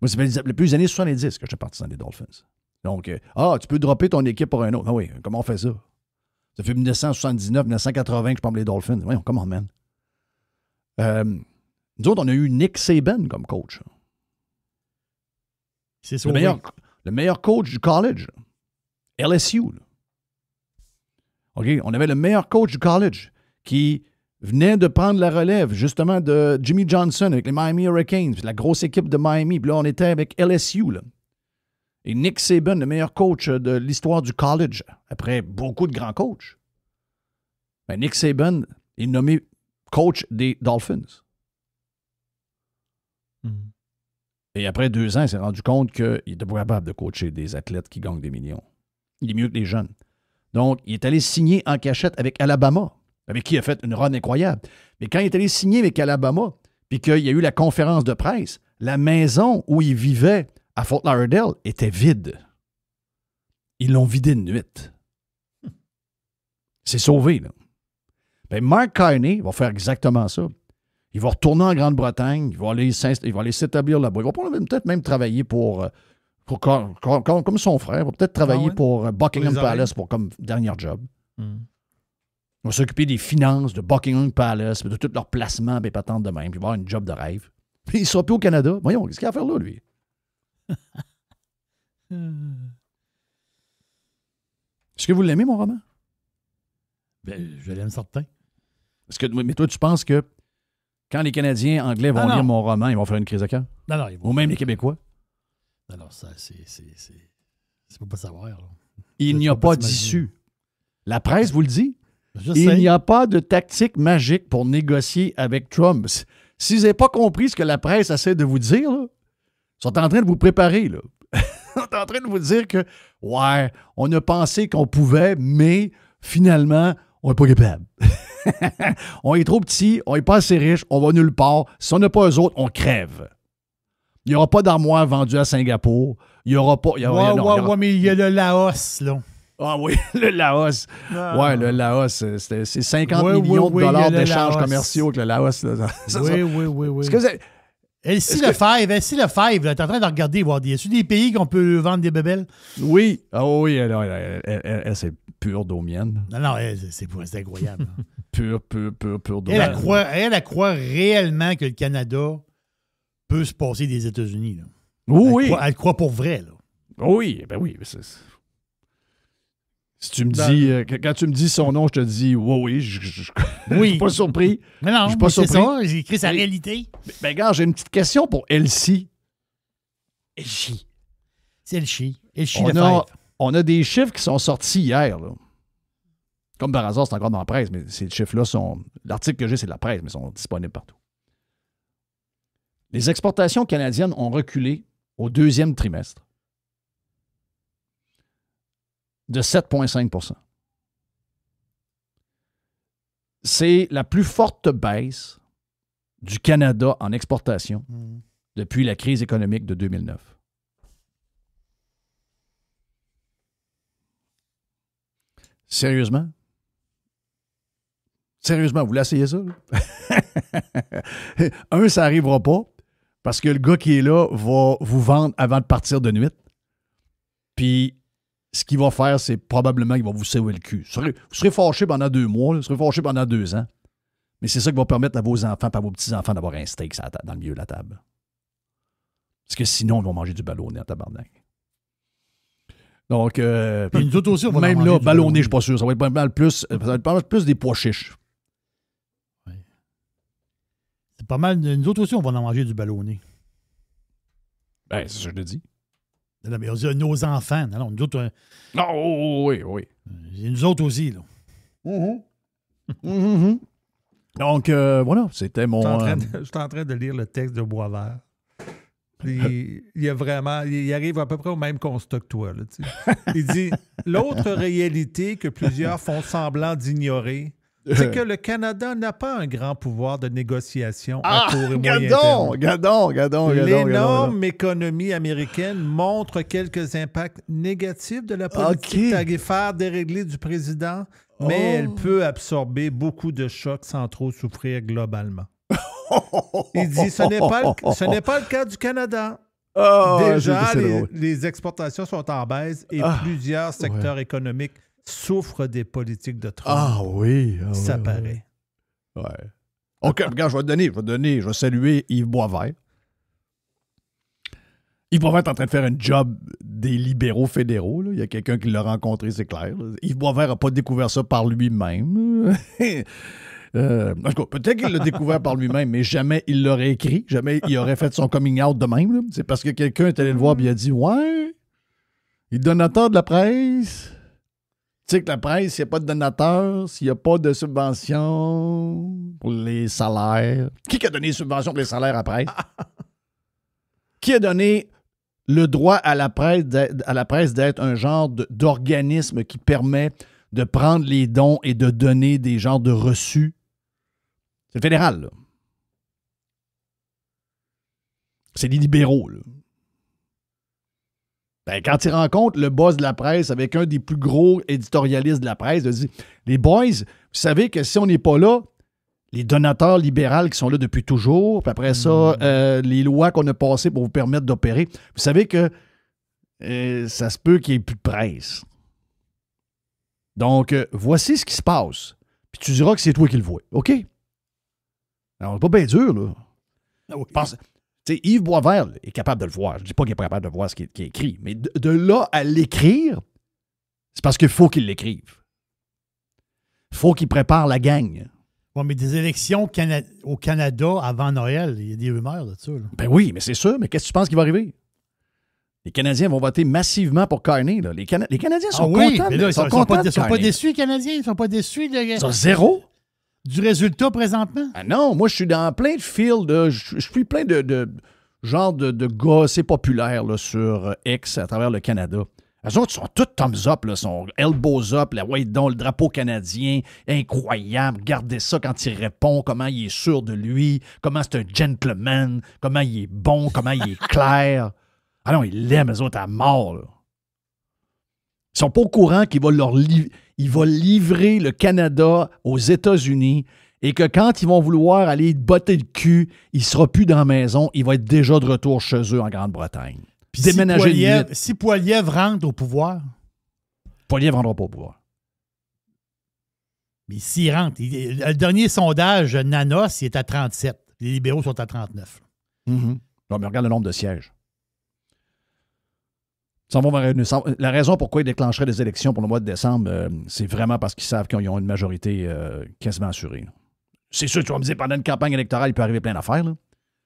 Moi, ça fait depuis les années 70 que je suis un partisan des Dolphins. Donc, tu peux dropper ton équipe pour un autre. Ah oui, comment on fait ça? Ça fait 1979, 1980 que je parle des Dolphins. Voyons, comment, man? Nous autres, on a eu Nick Saban comme coach. C'est ça. Le meilleur coach du college. LSU. Là. OK? On avait le meilleur coach du college qui venait de prendre la relève, justement, de Jimmy Johnson avec les Miami Hurricanes, la grosse équipe de Miami. Puis là, on était avec LSU. Là. Et Nick Saban, le meilleur coach de l'histoire du college, après beaucoup de grands coachs. Ben, Nick Saban est nommé coach des Dolphins. Mm-hmm. Et après 2 ans, il s'est rendu compte qu'il était pas capable de coacher des athlètes qui gagnent des millions. Il est mieux que les jeunes. Donc, il est allé signer en cachette avec Alabama, avec qui il a fait une run incroyable. Mais quand il est allé signer avec Alabama, puis qu'il y a eu la conférence de presse, la maison où il vivait à Fort Lauderdale était vide. Ils l'ont vidé de nuit. C'est sauvé, là. Ben, Mark Carney va faire exactement ça. Il va retourner en Grande-Bretagne, il va aller s'établir là-bas. Il va peut-être même travailler pour comme son frère, il va peut-être travailler pour Buckingham Palace pour dernier job. Il va s'occuper des finances de Buckingham Palace, de tout leur placement, et patente de même. Puis il va avoir une job de rêve. Puis il sera plus au Canada. Voyons, qu'est-ce qu'il a à faire là, lui? Est-ce que vous l'aimez, mon roman? Ben, je l'aime certain. Mais toi, tu penses que quand les Canadiens anglais vont lire mon roman, ils vont faire une crise de cœur? Non, ou même les Québécois? Non, ça, c'est pas savoir. Là. Il n'y a pas d'issue. La presse vous le dit. Il n'y a pas de tactique magique pour négocier avec Trump. Si vous n'avez pas compris ce que la presse essaie de vous dire, là, ils sont en train de vous préparer. Là. Ils sont en train de vous dire que, ouais, on a pensé qu'on pouvait, mais finalement, on n'est pas capable. On est trop petit, on n'est pas assez riche, on va nulle part. Si on n'a pas eux autres, on crève. Il n'y aura pas d'armoire vendue à Singapour. Il n'y aura pas... mais il y a le Laos, là. Ah oui, le Laos. Ouais, le Laos, c'est 50 millions de dollars d'échanges commerciaux avec le Laos. Là. Oui. Est-ce que Elsie Lefebvre, là, t'es en train de regarder, voir y a-t-il des pays qu'on peut vendre des bébelles? Oui. Ah oui, elle c'est pur d'eau mienne. Non, c'est incroyable. pur d'eau mienne. Elle croit réellement que le Canada peut se passer des États-Unis. Là. Oui. Elle croit pour vrai. Là. Oui, ben oui. Si tu me dis, quand tu me dis son nom, je te dis, oui, je suis pas surpris. Mais non, je suis pas surpris. C'est ça, j'ai écrit sa réalité. Ben, regarde, j'ai une petite question pour Elsie. C'est Elsie. On a des chiffres qui sont sortis hier. Là. Comme par hasard, c'est encore dans la presse, mais ces chiffres-là sont... L'article que j'ai, c'est de la presse, mais ils sont disponibles partout. Les exportations canadiennes ont reculé au deuxième trimestre de 7,5 %. C'est la plus forte baisse du Canada en exportation depuis la crise économique de 2009. Sérieusement? Sérieusement, vous voulez essayer ça? Ça n'arrivera pas parce que le gars qui est là va vous vendre avant de partir de nuit. Puis, ce qu'il va faire, c'est probablement qu'il va vous sauver le cul. Vous serez fâché pendant 2 mois, vous serez fâché pendant 2 ans. Mais c'est ça qui va permettre à vos enfants et à vos petits-enfants d'avoir un steak dans le milieu de la table. Parce que sinon, ils vont manger du ballonné en tabarnak. Donc, nous autres aussi, on va même en là, manger du ballonné, ballonné. je ne suis pas sûr. Ça va être pas mal plus des pois chiches. Ouais. C'est pas mal. Nous autres aussi, on va en manger du ballonné. Ben, c'est ça que je te dis. Non, mais on dit nos enfants. Non, nous autres, Oui. nous autres aussi, là. Donc, voilà, c'était mon... Je suis en train de lire le texte de Boisvert. Puis, il arrive à peu près au même constat que toi. Là, tu sais. Il dit « L'autre réalité que plusieurs font semblant d'ignorer, c'est que le Canada n'a pas un grand pouvoir de négociation à court et moyen terme. Gadon. L'énorme économie américaine montre quelques impacts négatifs de la politique tarifaire déréglée du président, mais elle peut absorber beaucoup de chocs sans trop souffrir globalement. » Il dit ce n'est pas le cas du Canada. Déjà, les exportations sont en baisse et plusieurs secteurs économiques souffrent des politiques de Trump. Ça paraît. Ouais. OK, regarde, je vais saluer Yves Boisvert. Yves Boisvert est en train de faire un job des libéraux fédéraux. Là. Il y a quelqu'un qui l'a rencontré, c'est clair. Là. Yves Boisvert n'a pas découvert ça par lui-même. Peut-être qu'il l'a découvert par lui-même, mais jamais il l'aurait écrit, jamais il aurait fait son coming out de même. Là. C'est parce que quelqu'un est allé le voir et il a dit « Ouais, il est donateur de la presse. » Tu sais que la presse, s'il n'y a pas de donateur, s'il n'y a pas de subvention pour les salaires. Qui a donné les subventions pour les salaires à la presse? Qui a donné le droit à la presse d'être un genre d'organisme qui permet de prendre les dons et de donner des genres de reçus? C'est le fédéral, là. C'est les libéraux, là. Ben, quand il rencontre le boss de la presse avec un des plus gros éditorialistes de la presse, il dit « Les boys, vous savez que si on n'est pas là, les donateurs libéraux qui sont là depuis toujours, puis après ça, les lois qu'on a passées pour vous permettre d'opérer, vous savez que ça se peut qu'il n'y ait plus de presse. Donc, voici ce qui se passe. Puis tu diras que c'est toi qui le vois. OK? Alors, c'est pas bien dur, là. T'sais, Yves Boisvert là, est capable de le voir. Je ne dis pas qu'il n'est pas capable de voir ce qui est écrit, mais de là à l'écrire, c'est parce qu'il faut qu'il l'écrive. Il faut qu'il prépare la gang. Oui, mais des élections au Canada avant Noël, il y a des rumeurs de ça. Là. Ben oui, mais c'est sûr. Mais qu'est-ce que tu penses qui va arriver? Les Canadiens vont voter massivement pour Carney. Là. Les Canadiens sont contents. Mais là, ils sont pas déçus, les Canadiens. Ils sont pas déçus. Ils sont zéro. Du résultat présentement? Ah non, moi, je suis dans plein de fils. Je suis plein de genre de gars assez populaires là, sur X à travers le Canada. Eux autres sont tous thumbs up, là, sont elbows up, la white don, le drapeau canadien, incroyable. Regardez ça quand il répond, comment il est sûr de lui, comment c'est un gentleman, comment il est bon, comment il est clair. Ah non, ils l'aiment, eux autres, à mort. Là. Ils sont pas au courant qu'il va il va livrer le Canada aux États-Unis et que quand ils vont vouloir aller botter le cul, il ne sera plus dans la maison, il va être déjà de retour chez eux en Grande-Bretagne. Puis déménager si Poilievre rentre au pouvoir. Poilievre ne rendra pas au pouvoir. Mais s'il rentre, le dernier sondage, Nanos, il est à 37. Les libéraux sont à 39. Mm-hmm. Non, mais regarde le nombre de sièges. La raison pourquoi ils déclencheraient des élections pour le mois de décembre, c'est vraiment parce qu'ils savent qu'ils ont une majorité quasiment assurée. Là. C'est sûr, tu vas me dire, pendant une campagne électorale, il peut arriver plein d'affaires. Là.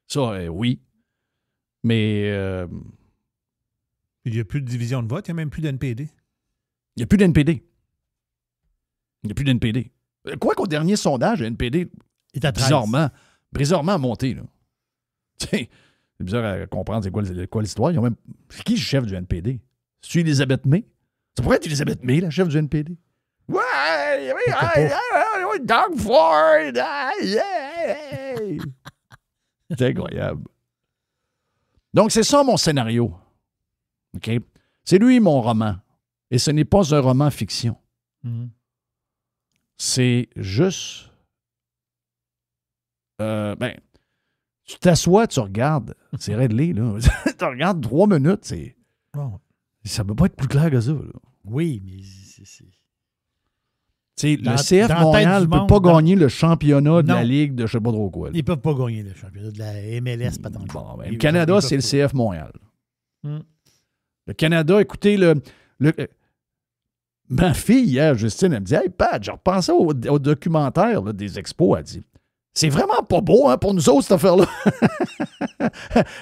Ça, oui. Mais... il n'y a plus de division de vote, il n'y a même plus d'NPD. Il n'y a plus d'NPD. Il n'y a plus d'NPD. Quoi qu'au dernier sondage, le NPD, bizarrement a monté. Là. C'est bizarre à comprendre c'est quoi l'histoire. C'est qui le chef du NPD? C'est Elisabeth May? Ça pourrait être Elisabeth May, la chef du NPD? Ouais! Doug Ford! C'est incroyable. Donc, c'est ça mon scénario. OK? C'est lui mon roman. Et ce n'est pas un roman fiction. Mm-hmm. C'est juste... tu t'assois, tu regardes. C'est réglé, là. Tu regardes 3 minutes, c'est... Oh. Ça ne peut pas être plus clair que ça, là. Oui, mais le CF Montréal ne peut pas gagner le championnat de la Ligue de je ne sais pas trop quoi. Là. Ils ne peuvent pas gagner le championnat de la MLS, pas tant que ça. Le Canada, c'est le CF Montréal. Le Canada, écoutez, ma fille, hier, Justine, elle me dit « Hey, Pat, je repensais au documentaire là, des expos. » Elle dit « C'est vraiment pas beau hein, pour nous autres, cette affaire-là. »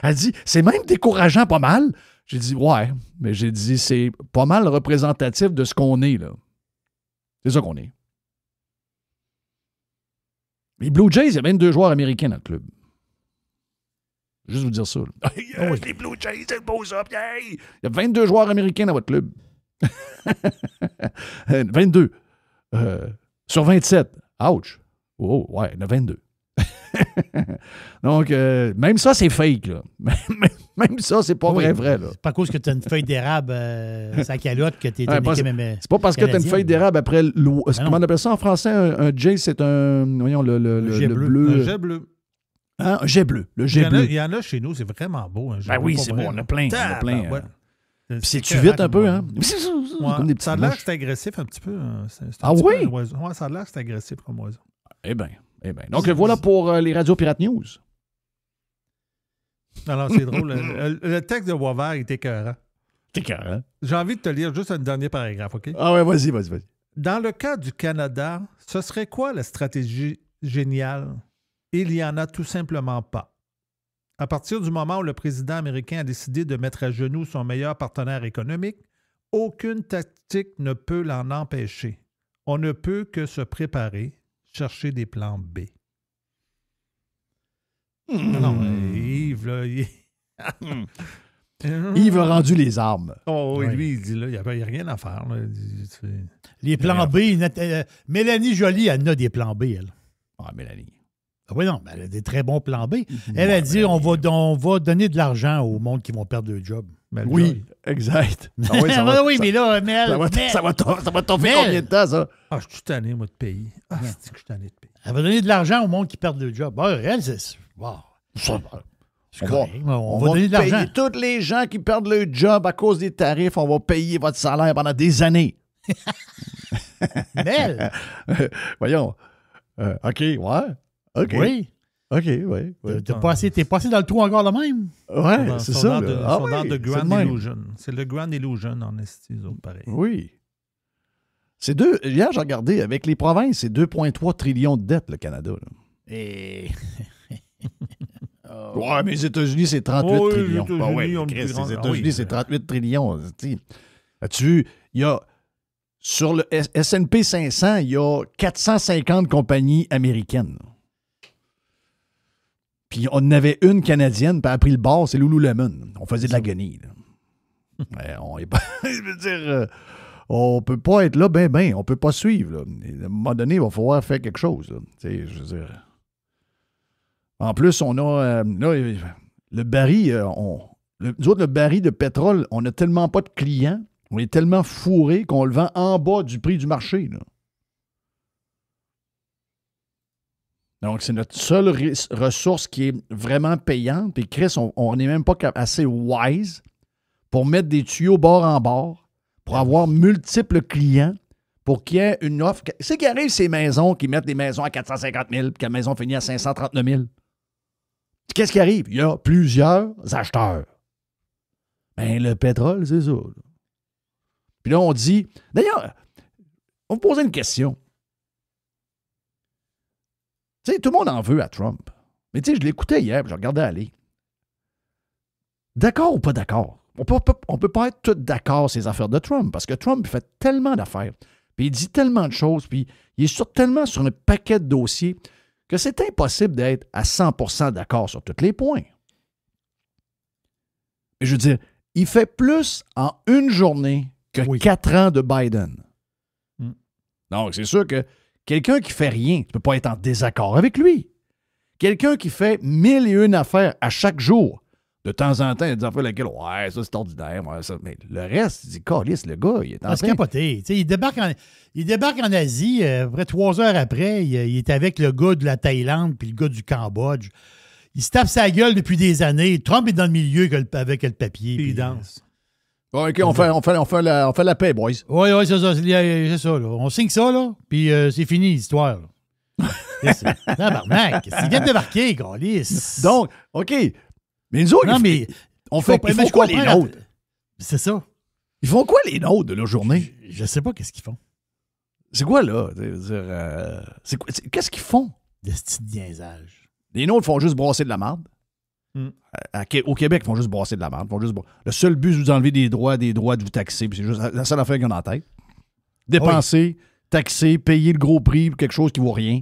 Elle dit « C'est même décourageant pas mal. » J'ai dit « Ouais. » Mais j'ai dit « C'est pas mal représentatif de ce qu'on est, là. » C'est ça qu'on est. Les Blue Jays, il y a 22 joueurs américains dans le club. Juste vous dire ça. Les Blue Jays, c'est le beau ça. Il y a 22 joueurs américains dans votre club. 22. Sur 27. Ouch. Oh, ouais, il y en a 22. Donc, même ça, c'est fake. Là. Même ça, c'est pas vrai. Là. C'est pas à cause que tu as une feuille d'érable sa calotte que tu es c'est pas parce que tu as une feuille d'érable après comment on appelle ça en français? Un J, c'est un... Voyons, le jet bleu. Un jet bleu. Hein? Un jet bleu. Le jet bleu. Il y en a chez nous, c'est vraiment beau. Un jet bleu, oui, c'est beau. On a plein. Ouais. Puis c'est-tu vite un peu, hein? Comme des ça a l'air que c'est agressif un petit peu. Oui? Ouais, ça a l'air que c'est agressif comme oiseau. Eh bien. Donc, voilà pour les Radio Pirate News. Alors, c'est drôle. Le texte de Boisvert est écœurant. Écœurant. J'ai envie de te lire juste un dernier paragraphe, OK? Ah ouais, vas-y. Dans le cas du Canada, ce serait quoi la stratégie géniale? Il n'y en a tout simplement pas. À partir du moment où le président américain a décidé de mettre à genoux son meilleur partenaire économique, aucune tactique ne peut l'en empêcher. On ne peut que se préparer, chercher des plans B. Non, Yves, là, Yves a rendu les armes. Oh oui, lui, il dit là, il n'y a rien à faire. Là. Les plans B, Mélanie Joly, elle a des plans B, elle. Ah, Mélanie. Ah oui, non, elle a des très bons plans B. Elle a dit, on va donner de l'argent au monde qui vont perdre leur job. Oui, exact. Ah oui, mais là, ça va t'offrir combien de temps, ça? Ah, je suis tanné, moi, de payer. Ah, c'est que je suis tanné de payer. Elle va donner de l'argent au monde qui perd leur job. Ah, elle, c'est... Wow. On va donner de l'argent. Payer tous les gens qui perdent leur job à cause des tarifs. On va payer votre salaire pendant des années. Belle! Voyons. OK, ouais. OK. Oui. OK, oui. T'es passé dans le trou encore le même? Oui, c'est ça. Dans The Grand Illusion. C'est le Grand Illusion en esti, pareil. Oui. Hier, j'ai regardé, avec les provinces, c'est 2,3 trillions de dettes, le Canada. Là. Et... Ouais, mais les États-Unis, c'est 38 trillions. Les États-Unis, c'est 38 trillions. As-tu vu? Il y a... Sur le S&P 500, il y a 450 compagnies américaines. Puis on en avait une canadienne, puis elle a pris le bord, c'est Lululemon. On faisait de la guenille. Je veux dire, on peut pas être là, on peut pas suivre. Là. À un moment donné, il va falloir faire quelque chose. Je veux dire. En plus, on a le baril, nous autres, le baril de pétrole, on n'a tellement pas de clients. On est tellement fourré qu'on le vend en bas du prix du marché. Là. Donc, c'est notre seule ressource qui est vraiment payante. Puis Chris, on n'est même pas assez wise pour mettre des tuyaux bord en bord, pour avoir multiples clients, pour qu'il y ait une offre. C'est qui arrive ces maisons qui mettent des maisons à 450 000 puis que la maison finit à 539 000. Qu'est-ce qui arrive? Il y a plusieurs acheteurs. Ben, le pétrole, c'est ça. Là. Puis là, on dit... D'ailleurs, on me posait une question. Tu sais, tout le monde en veut à Trump. Mais tu sais, je l'écoutais hier, puis je regardais aller. D'accord ou pas d'accord? On peut pas être tous d'accord ces affaires de Trump, parce que Trump fait tellement d'affaires. Puis il dit tellement de choses, puis il est tellement sur un paquet de dossiers que c'est impossible d'être à 100% d'accord sur tous les points. Je veux dire, il fait plus en une journée que 4 ans de Biden. Donc, c'est sûr que quelqu'un qui fait rien, tu ne peux pas être en désaccord avec lui. Quelqu'un qui fait 1001 affaires à chaque jour, de temps en temps, il y a des affaires lesquelles, ouais, ça c'est ordinaire, ouais, ça. Mais le reste, il dit, calisse, le gars, il est en train... C'est capoté. Il débarque en Asie, à peu près 3 heures après, il est avec le gars de la Thaïlande puis le gars du Cambodge. Il se tape sa gueule depuis des années. Trump est dans le milieu avec le papier. Puis il danse. OK, on fait la paix, boys. Oui, c'est ça. C'est ça, là. On signe ça, là, puis c'est fini, l'histoire. Tabarnak. Il vient de débarquer, câlisse. Donc, OK. Mais nous autres, ils font quoi, les nôtres? C'est ça. Ils font quoi, les nôtres, de leur journée? Je sais pas qu'est-ce qu'ils font. C'est quoi, là? Qu'est-ce qu'ils font? Des petits niaisages. Les nôtres font juste brasser de la marde. Au Québec, ils font juste brasser de la marde. Le seul but, c'est de vous enlever des droits de vous taxer. C'est juste la seule affaire qu'ils ont en tête. Dépenser, taxer, payer le gros prix pour quelque chose qui vaut rien.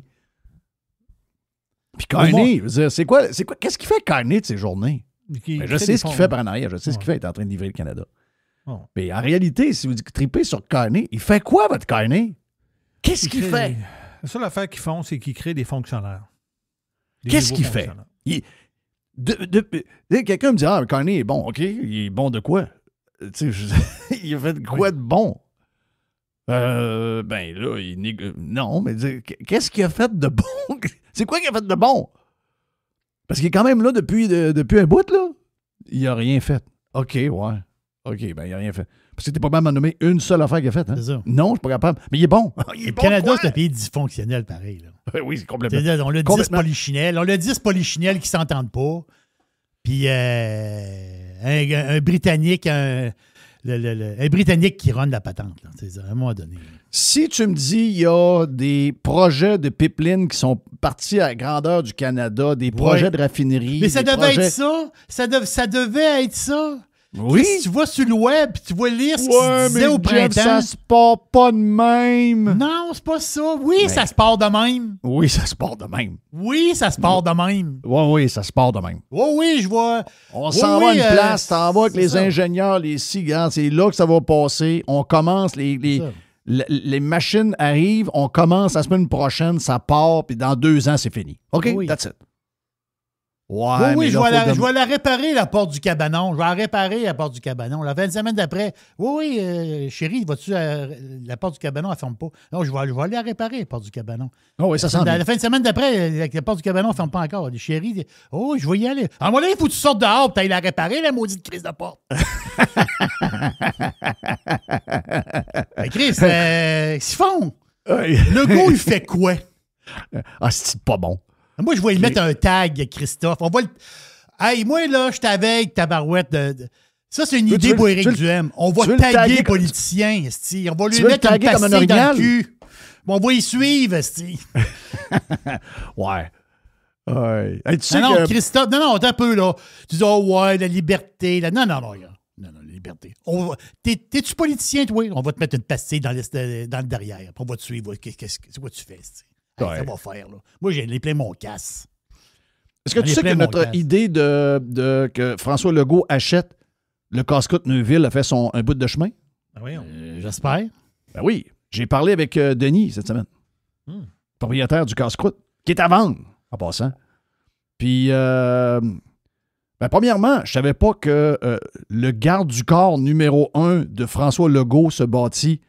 Puis Carney, c'est quoi? Qu'est-ce qu'il fait Carney de ces journées? Je sais ce qu'il fait par en arrière. Je sais ce qu'il fait. Il est en train de livrer le Canada. Mais en réalité, si vous tripez sur Carney, il fait quoi, votre Carney? Qu'est-ce qu'il fait? La seule affaire qu'ils font, c'est qu'ils créent des fonctionnaires. Qu'est-ce qu'il fait? Quelqu'un me dit, ah, Carney est bon. OK, il est bon de quoi? Il a fait quoi de bon? Ben là, non, mais qu'est-ce qu'il a fait de bon? C'est quoi qu'il a fait de bon? Parce qu'il est quand même là depuis un bout, là. Il a rien fait. OK, ouais. OK, ben il a rien fait. Parce que t'es pas capable de m'en nommer une seule affaire qu'il a faite. Hein? C'est ça. Non, je suis pas capable. Mais il est bon. Le Canada, c'est un pays dysfonctionnel, pareil. Là. Oui, c'est complètement. On a 10 polichinelles. On a 10 polichinelles qui s'entendent pas. Puis un Britannique, un Britannique qui run la patente, là, à un moment donné. Si tu me dis il y a des projets de pipeline qui sont partis à la grandeur du Canada, des projets de raffinerie. Mais ça devait être ça. Ça devait être ça. Oui. Si tu vas sur le web, tu vas lire ce qu'il se disait au printemps. Ça se part pas de même. Non, c'est pas ça. Oui, ça se part de même. Oui, ça se part de même. Oui, ça se part de même. Oui, ça se part de même. Oui, je vois. On s'en va à une place, t'en vas avec les ingénieurs, les gars, c'est là que ça va passer. On commence, les machines arrivent, on commence la semaine prochaine, ça part, puis dans 2 ans, c'est fini. OK? That's it. Ouais, oui, je vais la réparer, la porte du cabanon. Je vais la réparer, la porte du cabanon. La 20 semaines d'après, chérie, vas-tu la porte du cabanon, elle ne ferme pas. Non, je vais aller la réparer, la porte du cabanon. Oh oui, ça sent bien. La fin de semaine d'après, la porte du cabanon ne ferme pas encore. Les chéris, je vais y aller. À un moment donné, il faut que tu sortes dehors, tu ailles la réparer, la maudite crise de porte. Chris, qu'est-ce qu'ils font? Le gars, il fait quoi? Ah, c'est pas bon. Moi, je vais y mettre un tag, Christophe. On va Hey, moi, là, je t'avais tabarouette Ça, c'est une idée pour Éric Duhem. On va taguer les politiciens, esti. On va lui mettre un passé dans le cul. On va y suivre, esti. Ouais. Hey, tu sais non, que... Christophe, non, attends un peu, là. Tu dis, la liberté. Non, la liberté. T'es-tu politicien, toi? On va te mettre une pastille dans le derrière. On va te suivre. C'est quoi tu fais, esti? Ça va faire, là. Moi, j'ai plein mon casse. Est-ce que tu sais que notre idée de que François Legault achète le casse-croûte Neuville a fait un bout de chemin? Oui, j'espère. Ben oui. J'ai parlé avec Denis cette semaine. Propriétaire du casse-croûte, qui est à vendre, en passant. Puis, premièrement, je savais pas que le garde du corps numéro 1 de François Legault se bâtit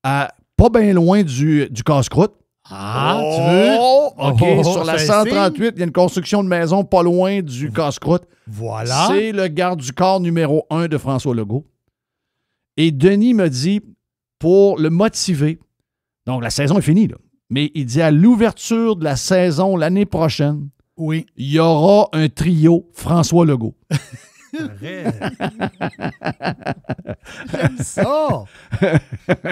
à pas bien loin du casse-croûte. Ah, tu veux? OK, sur la 138, il y a une construction de maison pas loin du casse-croûte. Voilà. C'est le garde du corps numéro 1 de François Legault. Et Denis me dit, pour le motiver, donc la saison est finie, là, mais il dit à l'ouverture de la saison l'année prochaine, oui, il y aura un trio François Legault. J'aime ça.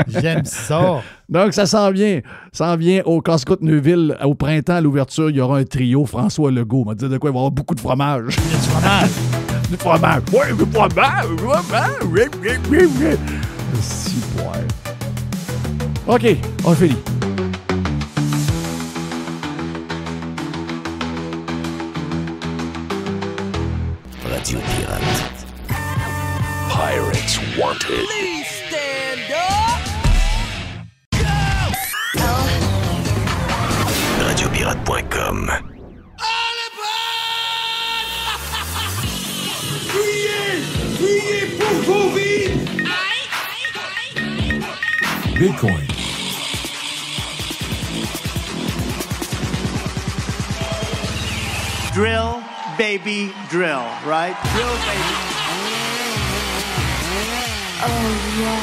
J'aime ça. Donc, ça s'en vient. Ça s'en vient au casse-croûte Neuville. Au printemps, à l'ouverture, il y aura un trio François Legault. On va dire de quoi il va y avoir beaucoup de fromage. Il y a du fromage. Du fromage. Oui, du fromage. Si, OK, on finit. Radio Pirate. Pirates Wanted. Please stand up. Go! Radiopirate.com. Priez pour vos vies. Bitcoin. Drill, baby, drill, right? Drill, baby. Oh, yeah.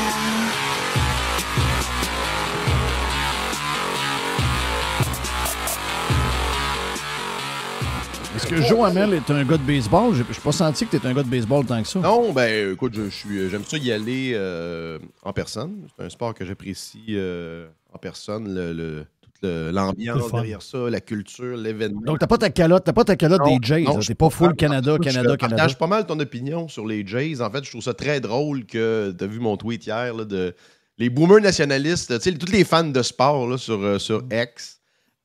Est-ce que Joe Hamel est un gars de baseball? Je n'ai pas senti que tu es un gars de baseball tant que ça. Non, ben écoute, j'aime ça y aller en personne. C'est un sport que j'apprécie en personne, toute l'ambiance derrière ça, la culture, l'événement. Donc, t'as pas ta calotte des Jays. T'es pas full Canada. Je partage pas mal ton opinion sur les Jays. En fait, je trouve ça très drôle que tu as vu mon tweet hier là, de les boomers nationalistes, tu sais, tous les fans de sport là, sur X.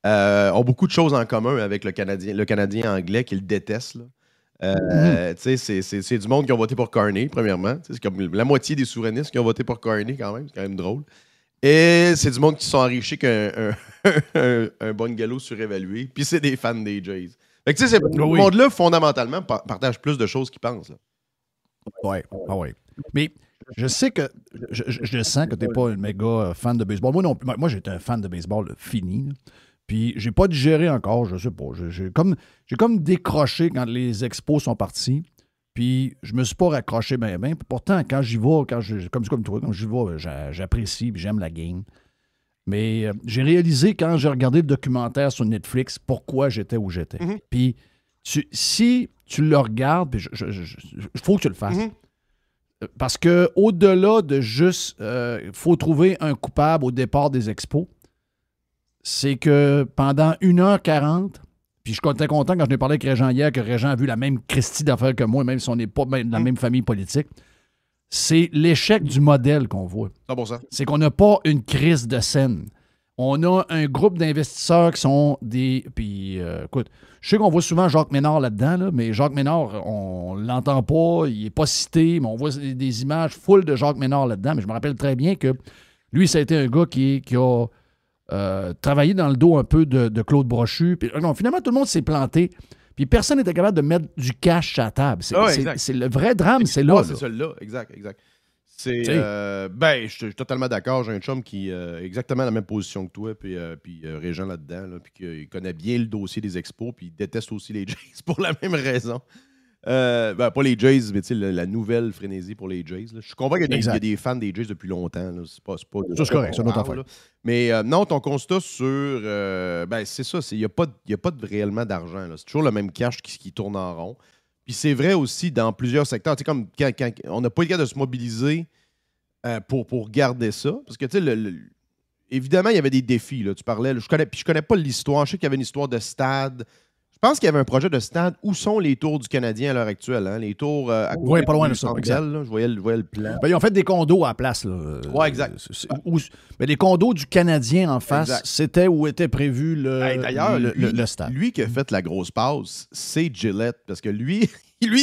Ont beaucoup de choses en commun avec le Canadien anglais qu'ils détestent. C'est du monde qui ont voté pour Carney, premièrement. C'est comme la moitié des souverainistes qui ont voté pour Carney, quand même. C'est quand même drôle. Et c'est du monde qui se sont enrichis qu'un bungalow surévalué. Puis c'est des fans des Jays. Fait que, ce monde-là, fondamentalement, partage plus de choses qu'ils pensent. Oui. Mais je sais que je sens que tu n'es pas un méga fan de baseball. Moi, j'étais un fan de baseball fini. Là. Puis, j'ai pas digéré encore, je sais pas. J'ai comme décroché quand les expos sont partis. Puis, je me suis pas raccroché bien. Pourtant, quand j'y vais, comme toi, quand j'y vais, j'apprécie puis j'aime la game. Mais j'ai réalisé quand j'ai regardé le documentaire sur Netflix pourquoi j'étais où j'étais. Mm-hmm. Puis, si tu le regardes, il faut que tu le fasses. Mm-hmm. Parce que au-delà de juste, faut trouver un coupable au départ des expos. C'est que pendant 1h40, puis je suis très content quand je n'ai parlé avec Régent hier, que Régent a vu la même Christie d'affaires que moi, même si on n'est pas dans la même famille politique, c'est l'échec du modèle qu'on voit. C'est qu'on n'a pas une crise de scène. On a un groupe d'investisseurs qui sont des... Puis, écoute, je sais qu'on voit souvent Jacques Ménard là-dedans, là, mais Jacques Ménard, on l'entend pas, il n'est pas cité, mais on voit des images full de Jacques Ménard là-dedans. Mais je me rappelle très bien que lui, ça a été un gars qui a... travailler dans le dos un peu de Claude Brochu. Puis, non, finalement, tout le monde s'est planté. Puis personne n'était capable de mettre du cash à la table. C'est le vrai drame, c'est là. C'est celui-là, exact. Je suis totalement d'accord. J'ai un chum qui a exactement la même position que toi, puis Régent là-dedans, là, puis qu'il connaît bien le dossier des expos, puis il déteste aussi les Jays pour la même raison. Pas les Jays, mais la nouvelle frénésie pour les Jays. Là. Je suis convaincu qu'il y a des fans des Jays depuis longtemps. Là. C'est pas c'est correct, c'est notre affaire. Mais non, ton constat sur... c'est ça, il n'y a pas réellement d'argent. Là. C'est toujours le même cash qui tourne en rond. Puis c'est vrai aussi dans plusieurs secteurs. Tu sais, comme quand on n'a pas le cas de se mobiliser pour garder ça. Parce que, tu sais, évidemment, il y avait des défis. Là. Tu parlais... Je connais pas l'histoire. Je sais qu'il y avait une histoire de stade... Je pense qu'il y avait un projet de stade. Où sont les tours du Canadien à l'heure actuelle? Hein? Les tours à côté oui, pas loin de ça. Là, je voyais le plan. Ben, ils ont fait des condos à la place. Oui, exact. Mais les condos du Canadien en face, c'était où était prévu le stade. Lui qui a fait la grosse passe, c'est Gillette. Parce que lui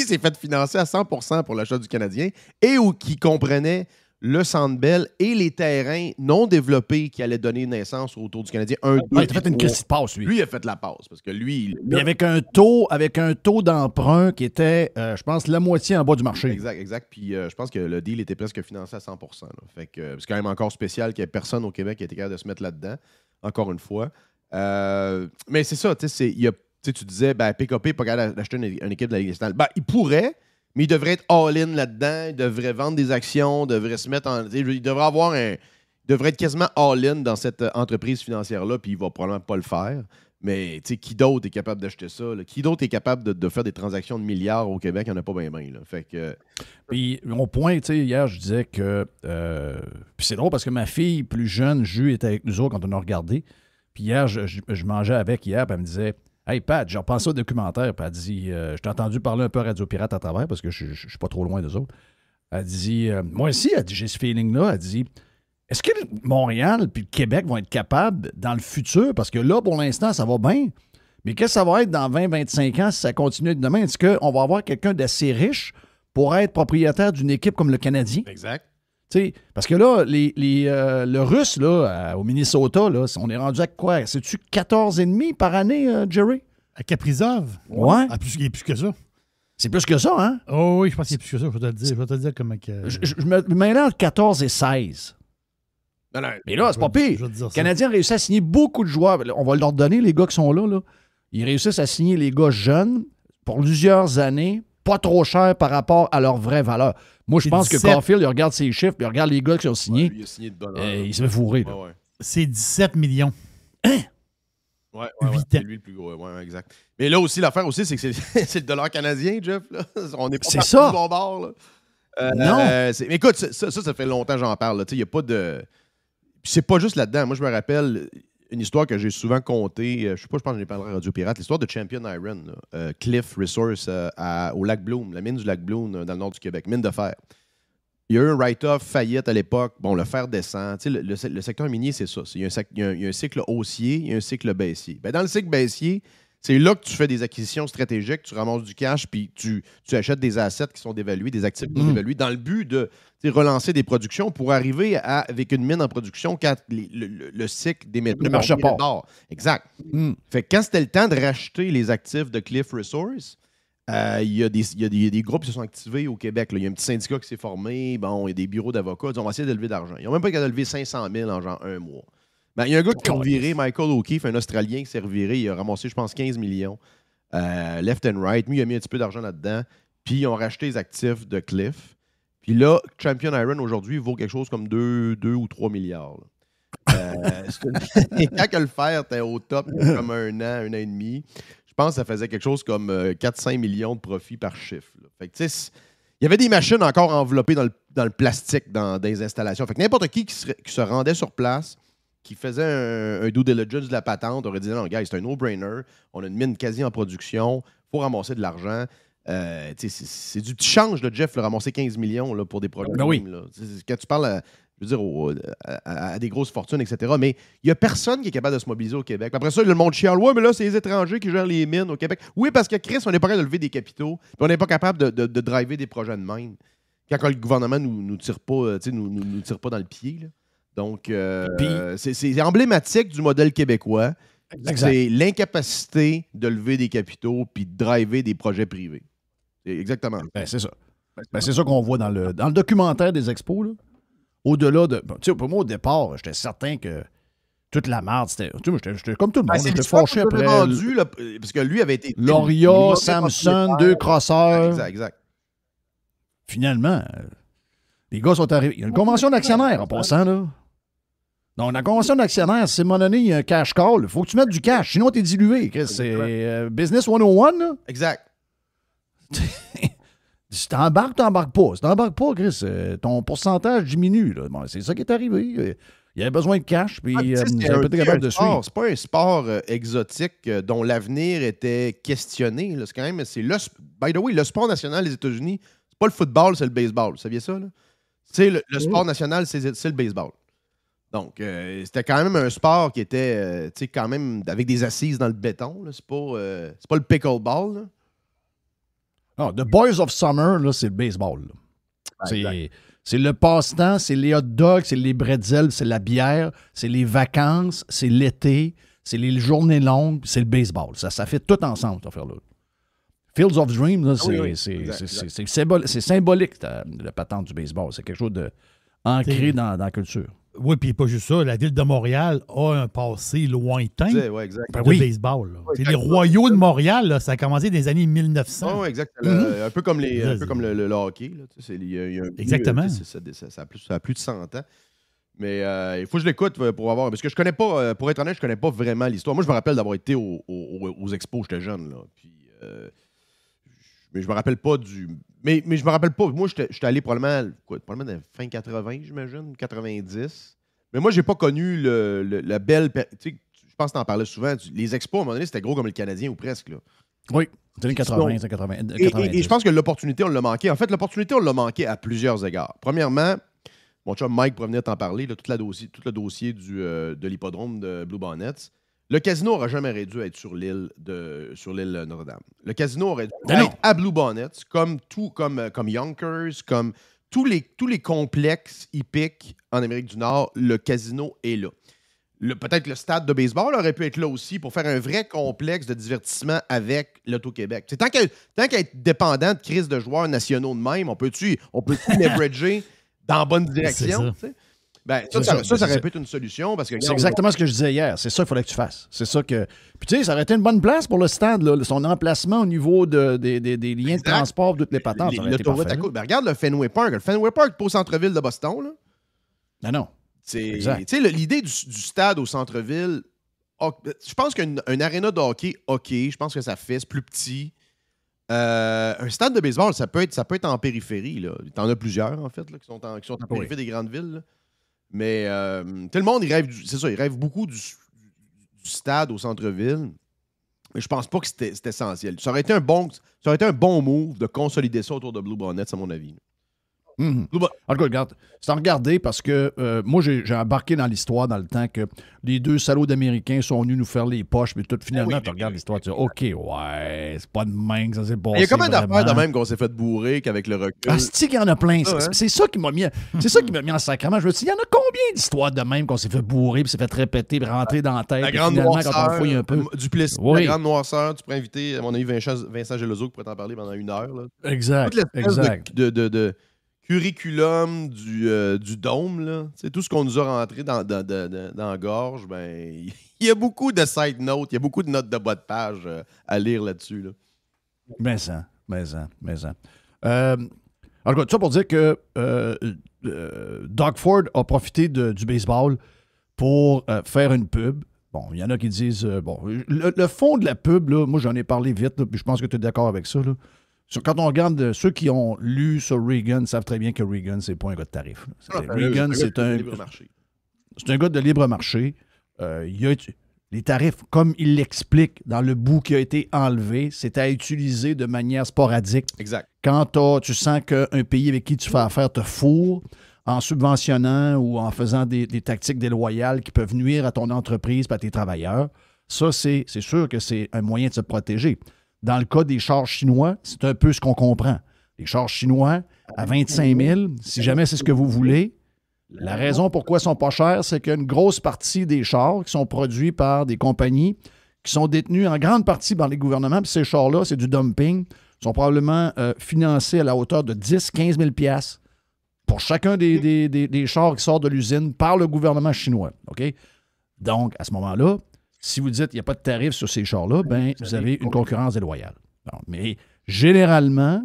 s'est fait financer à 100% pour l'achat du Canadien et qui comprenait le Centre Bell et les terrains non développés qui allaient donner naissance autour du Canadien. Il a fait une petite passe, lui. Lui, il a fait la passe, parce que lui... Mais avec un taux d'emprunt qui était, je pense, la moitié en bas du marché. Exact. Puis je pense que le deal était presque financé à 100%. Là. Fait que c'est quand même encore spécial qu'il n'y ait personne au Québec qui ait été capable de se mettre là-dedans, encore une fois. Mais c'est ça, tu sais, tu disais, PKP n'est pas capable d'acheter une équipe de la Ligue nationale. Il pourrait... Mais il devrait être all-in là-dedans, il devrait vendre des actions, devrait se mettre en... Il devrait être quasiment all-in dans cette entreprise financière-là, puis il va probablement pas le faire. Mais qui d'autre est capable d'acheter ça? Là? Qui d'autre est capable de faire des transactions de milliards au Québec? Il n'y en a pas bien. Fait que... Puis mon point, hier, je disais que... puis c'est drôle parce que ma fille plus jeune, Jus, était avec nous autres quand on a regardé. Puis hier, je mangeais avec hier, puis elle me disait... Hey Pat, j'ai repensé au documentaire, puis elle dit, je t'ai entendu parler un peu à Radio Pirate à travers, parce que je suis pas trop loin d'eux autres. Elle dit, moi aussi, elle dit, j'ai ce feeling-là. Elle dit, Est-ce que Montréal puis le Québec vont être capables dans le futur? Parce que là, pour l'instant, ça va bien. Mais qu'est-ce que ça va être dans 20-25 ans si ça continue de demain? Est-ce qu'on va avoir quelqu'un d'assez riche pour être propriétaire d'une équipe comme le Canadien? Exact. T'sais, parce que là, le Russe, là, au Minnesota, là, on est rendu à quoi? C'est-tu 14,5 par année, Jerry? À Kaprizov? Ouais. Ah, il est plus que ça. C'est plus que ça, hein? Oh oui, je pense qu'il est plus que ça. Je vais te le dire comment que... Je me mets là entre 14 et 16. Non, mais là, c'est pas pire. Les Canadiens réussissent à signer beaucoup de joueurs. On va leur donner, les gars qui sont là. Ils réussissent à signer les gars jeunes pour plusieurs années, pas trop cher par rapport à leur vraie valeur. Moi, je pense que Caulfield, il regarde ses chiffres, puis il regarde les gars qui ont signé. Lui, il a signé de bonne il se fait fourrer. Ouais. C'est 17 millions. Ouais, c'est ans. lui le plus gros. Ouais, exact. Mais là aussi, l'affaire aussi, c'est que c'est le dollar canadien, Jeff. Là. On n'est pas c'est parti ça. du bon bord. Là. Non. Mais écoute, ça fait longtemps que j'en parle. Il n'y a pas de... Puis c'est pas juste là-dedans. Moi, je me rappelle une histoire que j'ai souvent contée. Je sais pas, je pense que j'en ai parlé à Radio Pirate. L'histoire de Champion Iron, Cliff Resource au Lac Bloom, la mine du Lac Bloom dans le nord du Québec, mine de fer. Il y a eu un write-off faillite à l'époque. Bon, le fer descend. Le secteur minier, c'est ça. Il y a un cycle haussier, il y a un cycle baissier. Dans le cycle baissier, c'est là que tu fais des acquisitions stratégiques, tu ramasses du cash, puis tu achètes des assets qui sont dévalués, des actifs qui sont dévalués, dans le but de relancer des productions pour arriver avec une mine en production quand le cycle des métaux... Le marché part. D'or. Exact. Fait que quand c'était le temps de racheter les actifs de Cliff Resource, il y a des groupes qui se sont activés au Québec. Là. Il y a un petit syndicat qui s'est formé. Bon, il y a des bureaux d'avocats. Ils ont essayé de lever d'argent. Ils n'ont même pas qu'à lever 500 000 en genre un mois. Il y a un gars qui s'est reviré, Michael O'Keefe, un Australien qui s'est reviré. Il a ramassé, je pense, 15 millions. Left and right. Lui, il a mis un petit peu d'argent là-dedans. Puis, ils ont racheté les actifs de Cliff. Puis là, Champion Iron, aujourd'hui, vaut quelque chose comme 2 ou 3 milliards. Et quand le fer était au top, comme un an et demi, je pense que ça faisait quelque chose comme 4-5 millions de profits par chiffre. Là. Fait que, tu sais, il y avait des machines encore enveloppées dans le plastique dans des installations. Fait que n'importe qui se rendait sur place, qui faisait un due diligence de la patente, aurait dit non, gars, c'est un no-brainer. On a une mine quasi en production. Il faut ramasser de l'argent. C'est du petit change, de Jeff, ramasser 15 millions là, pour des projets. Ben oui. Là. Quand tu parles à des grosses fortunes, etc. Mais il n'y a personne qui est capable de se mobiliser au Québec. Après ça, le monde chiale. Ouais, mais là, c'est les étrangers qui gèrent les mines au Québec. Oui, parce que Chris, on n'est pas capable de lever des capitaux. Puis on n'est pas capable de driver des projets de mine. Quand le gouvernement nous tire pas, nous tire pas dans le pied. Là. Donc, c'est emblématique du modèle québécois. Exact. C'est l'incapacité de lever des capitaux puis de driver des projets privés. C'est exactement. C'est ça. C'est ça qu'on voit dans le documentaire des expos. Là. Au-delà de... Tu sais, pour moi, au départ, j'étais certain que toute la merde, c'était... Tu sais, j'étais comme tout le monde. J'étais fâché après... Vendu, là, parce que lui avait été... Loria, Samson, 2 crosseurs. Exact. Finalement, les gars sont arrivés. Il y a une convention d'actionnaires en passant, là. Donc, la convention d'actionnaires, c'est à un moment donné, il y a un cash call. Il faut que tu mettes du cash, sinon t'es dilué. C'est Business 101, là. Exact. Si t'embarques pas. Si t'embarques pas, Chris, ton pourcentage diminue. Là. Bon, c'est ça qui est arrivé. Il y avait besoin de cash, puis il n'avait pas été capable de suivre. C'est pas un sport exotique dont l'avenir était questionné. Là. C'est quand même... By the way, le sport national des États-Unis, c'est pas le football, c'est le baseball. Vous saviez ça? Là? Le sport national, c'est le baseball. Donc, c'était quand même un sport qui était quand même avec des assises dans le béton. Là. C'est pas le pickleball. Là. Non, The Boys of Summer, là, c'est le baseball. C'est le passe-temps, c'est les hot dogs, c'est les bretzels, c'est la bière, c'est les vacances, c'est l'été, c'est les journées longues, c'est le baseball. Ça fait tout ensemble, cette affaire-là. Fields of Dreams, là, c'est symbolique, la patente du baseball. C'est quelque chose de ancré dans la culture. Oui, puis pas juste ça. La ville de Montréal a un passé lointain de baseball. Là. Les Royaux de Montréal, là, ça a commencé dans les années 1900. Oui, exact. Un peu comme le hockey. Là. Exactement. Ça a plus de 100 ans. Mais il faut que je l'écoute pour avoir... Parce que je connais pas, pour être honnête, je connais pas vraiment l'histoire. Moi, je me rappelle d'avoir été aux expos, j'étais jeune. Là. Puis, mais je me rappelle pas du... Mais je me rappelle pas. Moi, j'étais allé probablement dans fin 80, j'imagine, 90. Mais moi, j'ai pas connu la belle... Tu sais, je pense que tu en parlais souvent. Les expos, à un moment donné, c'était gros comme le Canadien ou presque. Là. Oui, c'était les 80, 90. Et je pense que l'opportunité, on l'a manqué. En fait, l'opportunité, on l'a manqué à plusieurs égards. Premièrement, mon chum Mike pourrait venir t'en parler, là, tout le dossier de l'hippodrome de Blue Bonnets. Le casino n'aurait jamais dû être sur l'île Notre-Dame. Le casino aurait dû être à Blue Bonnets, comme Yonkers, comme tous les complexes hippiques en Amérique du Nord, le casino est là. Peut-être le stade de baseball aurait pu être là aussi pour faire un vrai complexe de divertissement avec l'Auto-Québec. Tant qu'à être dépendant de crises de joueurs nationaux de même, on peut-tu leverager dans la bonne direction? Ça aurait pu être une solution. Parce que, c'est exactement ce que je disais hier. C'est ça qu'il fallait que tu fasses. C'est ça que. Puis tu sais, ça aurait été une bonne place pour le stade, là. Son emplacement au niveau des liens de transport, toutes les patentes. Regarde le Fenway Park. Le Fenway Park, pas au centre-ville de Boston. Là. Non. L'idée du stade au centre-ville, je pense qu'un aréna de hockey, je pense que ça fait, c'est plus petit. Un stade de baseball, ça peut être en périphérie. Il y en a plusieurs, en fait, là, qui sont en périphérie des grandes villes. Là. Mais tout le monde, il rêve beaucoup du stade au centre-ville. Mais je pense pas que c'est essentiel. Ça aurait été un bon move de consolider ça autour de Blue Bonnets, à mon avis. En tout cas, regarde, c'est à regarder parce que moi, j'ai embarqué dans l'histoire dans le temps que les deux salauds d'Américains sont venus nous faire les poches, mais tout finalement, tu regardes l'histoire, tu dis OK, ouais, c'est pas de même que ça s'est passé. Il y a combien d'affaires de même qu'on s'est fait bourrer qu'avec le recul? Ah, c'est qu'il y en a plein. C'est ça qui m'a mis en sacrement. Je me suis dit, il y en a combien d'histoires de même qu'on s'est fait bourrer, puis s'est fait répéter, puis rentrer dans la tête. La grande noirceur, quand on fouille un peu. La grande noirceur, tu pourrais inviter, à mon avis, Vincent Gelozo qui pourrait t'en parler pendant 1 heure. Là. Exact. De curriculum du dôme, là. C'est tout ce qu'on nous a rentré dans la gorge, ben il y a beaucoup de side notes, il y a beaucoup de notes de bas de page à lire là-dessus. Là. Mais ça. En tout cas, tout ça pour dire que Doug Ford a profité du baseball pour faire une pub. Bon, il y en a qui disent... le fond de la pub, là, moi, j'en ai parlé vite, là, puis je pense que tu es d'accord avec ça, là. Quand on regarde, ceux qui ont lu sur Reagan savent très bien que Reagan, c'est pas un gars de tarif. Reagan, c'est un gars de libre marché. Les tarifs, comme il l'explique dans le bout qui a été enlevé, c'est à utiliser de manière sporadique. Exact. Quand tu sens qu'un pays avec qui tu fais affaire te fourre en subventionnant ou en faisant des tactiques déloyales qui peuvent nuire à ton entreprise et à tes travailleurs, ça, c'est sûr que c'est un moyen de se protéger. Dans le cas des chars chinois, c'est un peu ce qu'on comprend. Les chars chinois, à 25 000, si jamais c'est ce que vous voulez, la raison pourquoi ils ne sont pas chers, c'est qu'une grosse partie des chars qui sont produits par des compagnies qui sont détenues en grande partie par les gouvernements, puis ces chars-là, c'est du dumping, sont probablement financés à la hauteur de 10-15 000 $ pour chacun des chars qui sortent de l'usine par le gouvernement chinois. OK? Donc, à ce moment-là, si vous dites qu'il n'y a pas de tarif sur ces chars-là, ben vous avez une concurrence déloyale. Bon, mais généralement,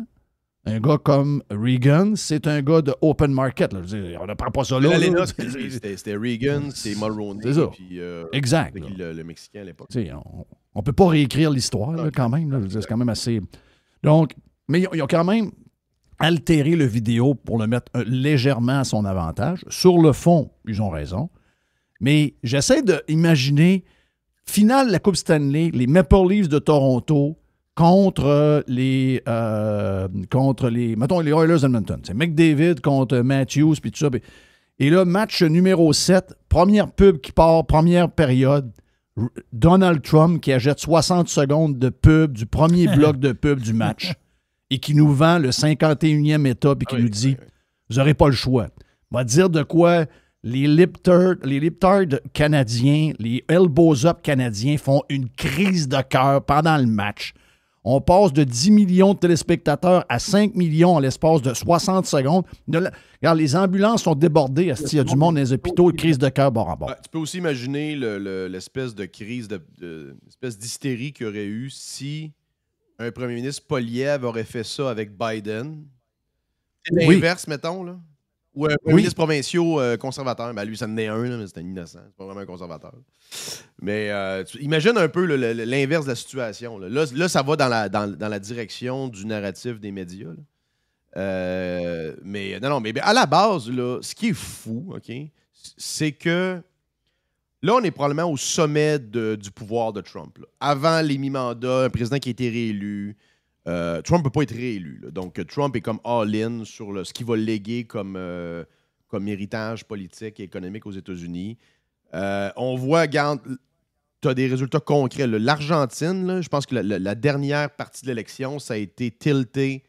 un gars comme Reagan, c'est un gars de open market. Là. Je veux dire, on ne prend pas ça là. C'était Reagan, c'est Mulroney. C'est ça. Puis, exact. Le Mexicain à l'époque. On ne peut pas réécrire l'histoire là, quand même. Là. Je veux dire, c'est quand même assez... Donc, mais ils ont quand même altéré le vidéo pour le mettre légèrement à son avantage. Sur le fond, ils ont raison. Mais j'essaie d'imaginer... Finale de la Coupe Stanley, les Maple Leafs de Toronto contre les Oilers d'Edmonton. C'est McDavid contre Matthews, puis tout ça. Et là, match numéro 7, première pub qui part, première période. Donald Trump qui achète 60 secondes de pub du premier bloc de pub du match et qui nous vend le 51e État puis qui nous dit « Vous n'aurez pas le choix. » On va dire de quoi... Les lip-tards canadiens, les elbows-up canadiens font une crise de cœur pendant le match. On passe de 10 millions de téléspectateurs à 5 millions en l'espace de 60 secondes. Regarde, les ambulances sont débordées. Il y a du monde dans les hôpitaux, crise de cœur bord à bord. Tu peux aussi imaginer l'espèce de crise, l'espèce d'hystérie qu'il y aurait eu si un premier ministre Poilievre aurait fait ça avec Biden. C'est l'inverse, mettons, là. Ou un ministre provinciaux conservateur. Ben, lui, ça en est un, là, mais c'est un innocent. C'est pas vraiment un conservateur. Mais imagine un peu l'inverse de la situation. Là, ça va dans la direction du narratif des médias. Mais à la base, là, ce qui est fou, OK, c'est que là, on est probablement au sommet du pouvoir de Trump. Là. Avant les mi-mandats, un président qui a été réélu. Trump ne peut pas être réélu. Là. Donc, Trump est comme all-in sur ce qu'il va léguer comme comme héritage politique et économique aux États-Unis. On voit, regarde, tu as des résultats concrets. Là. L'Argentine, là, je pense que la dernière partie de l'élection, ça a été tilté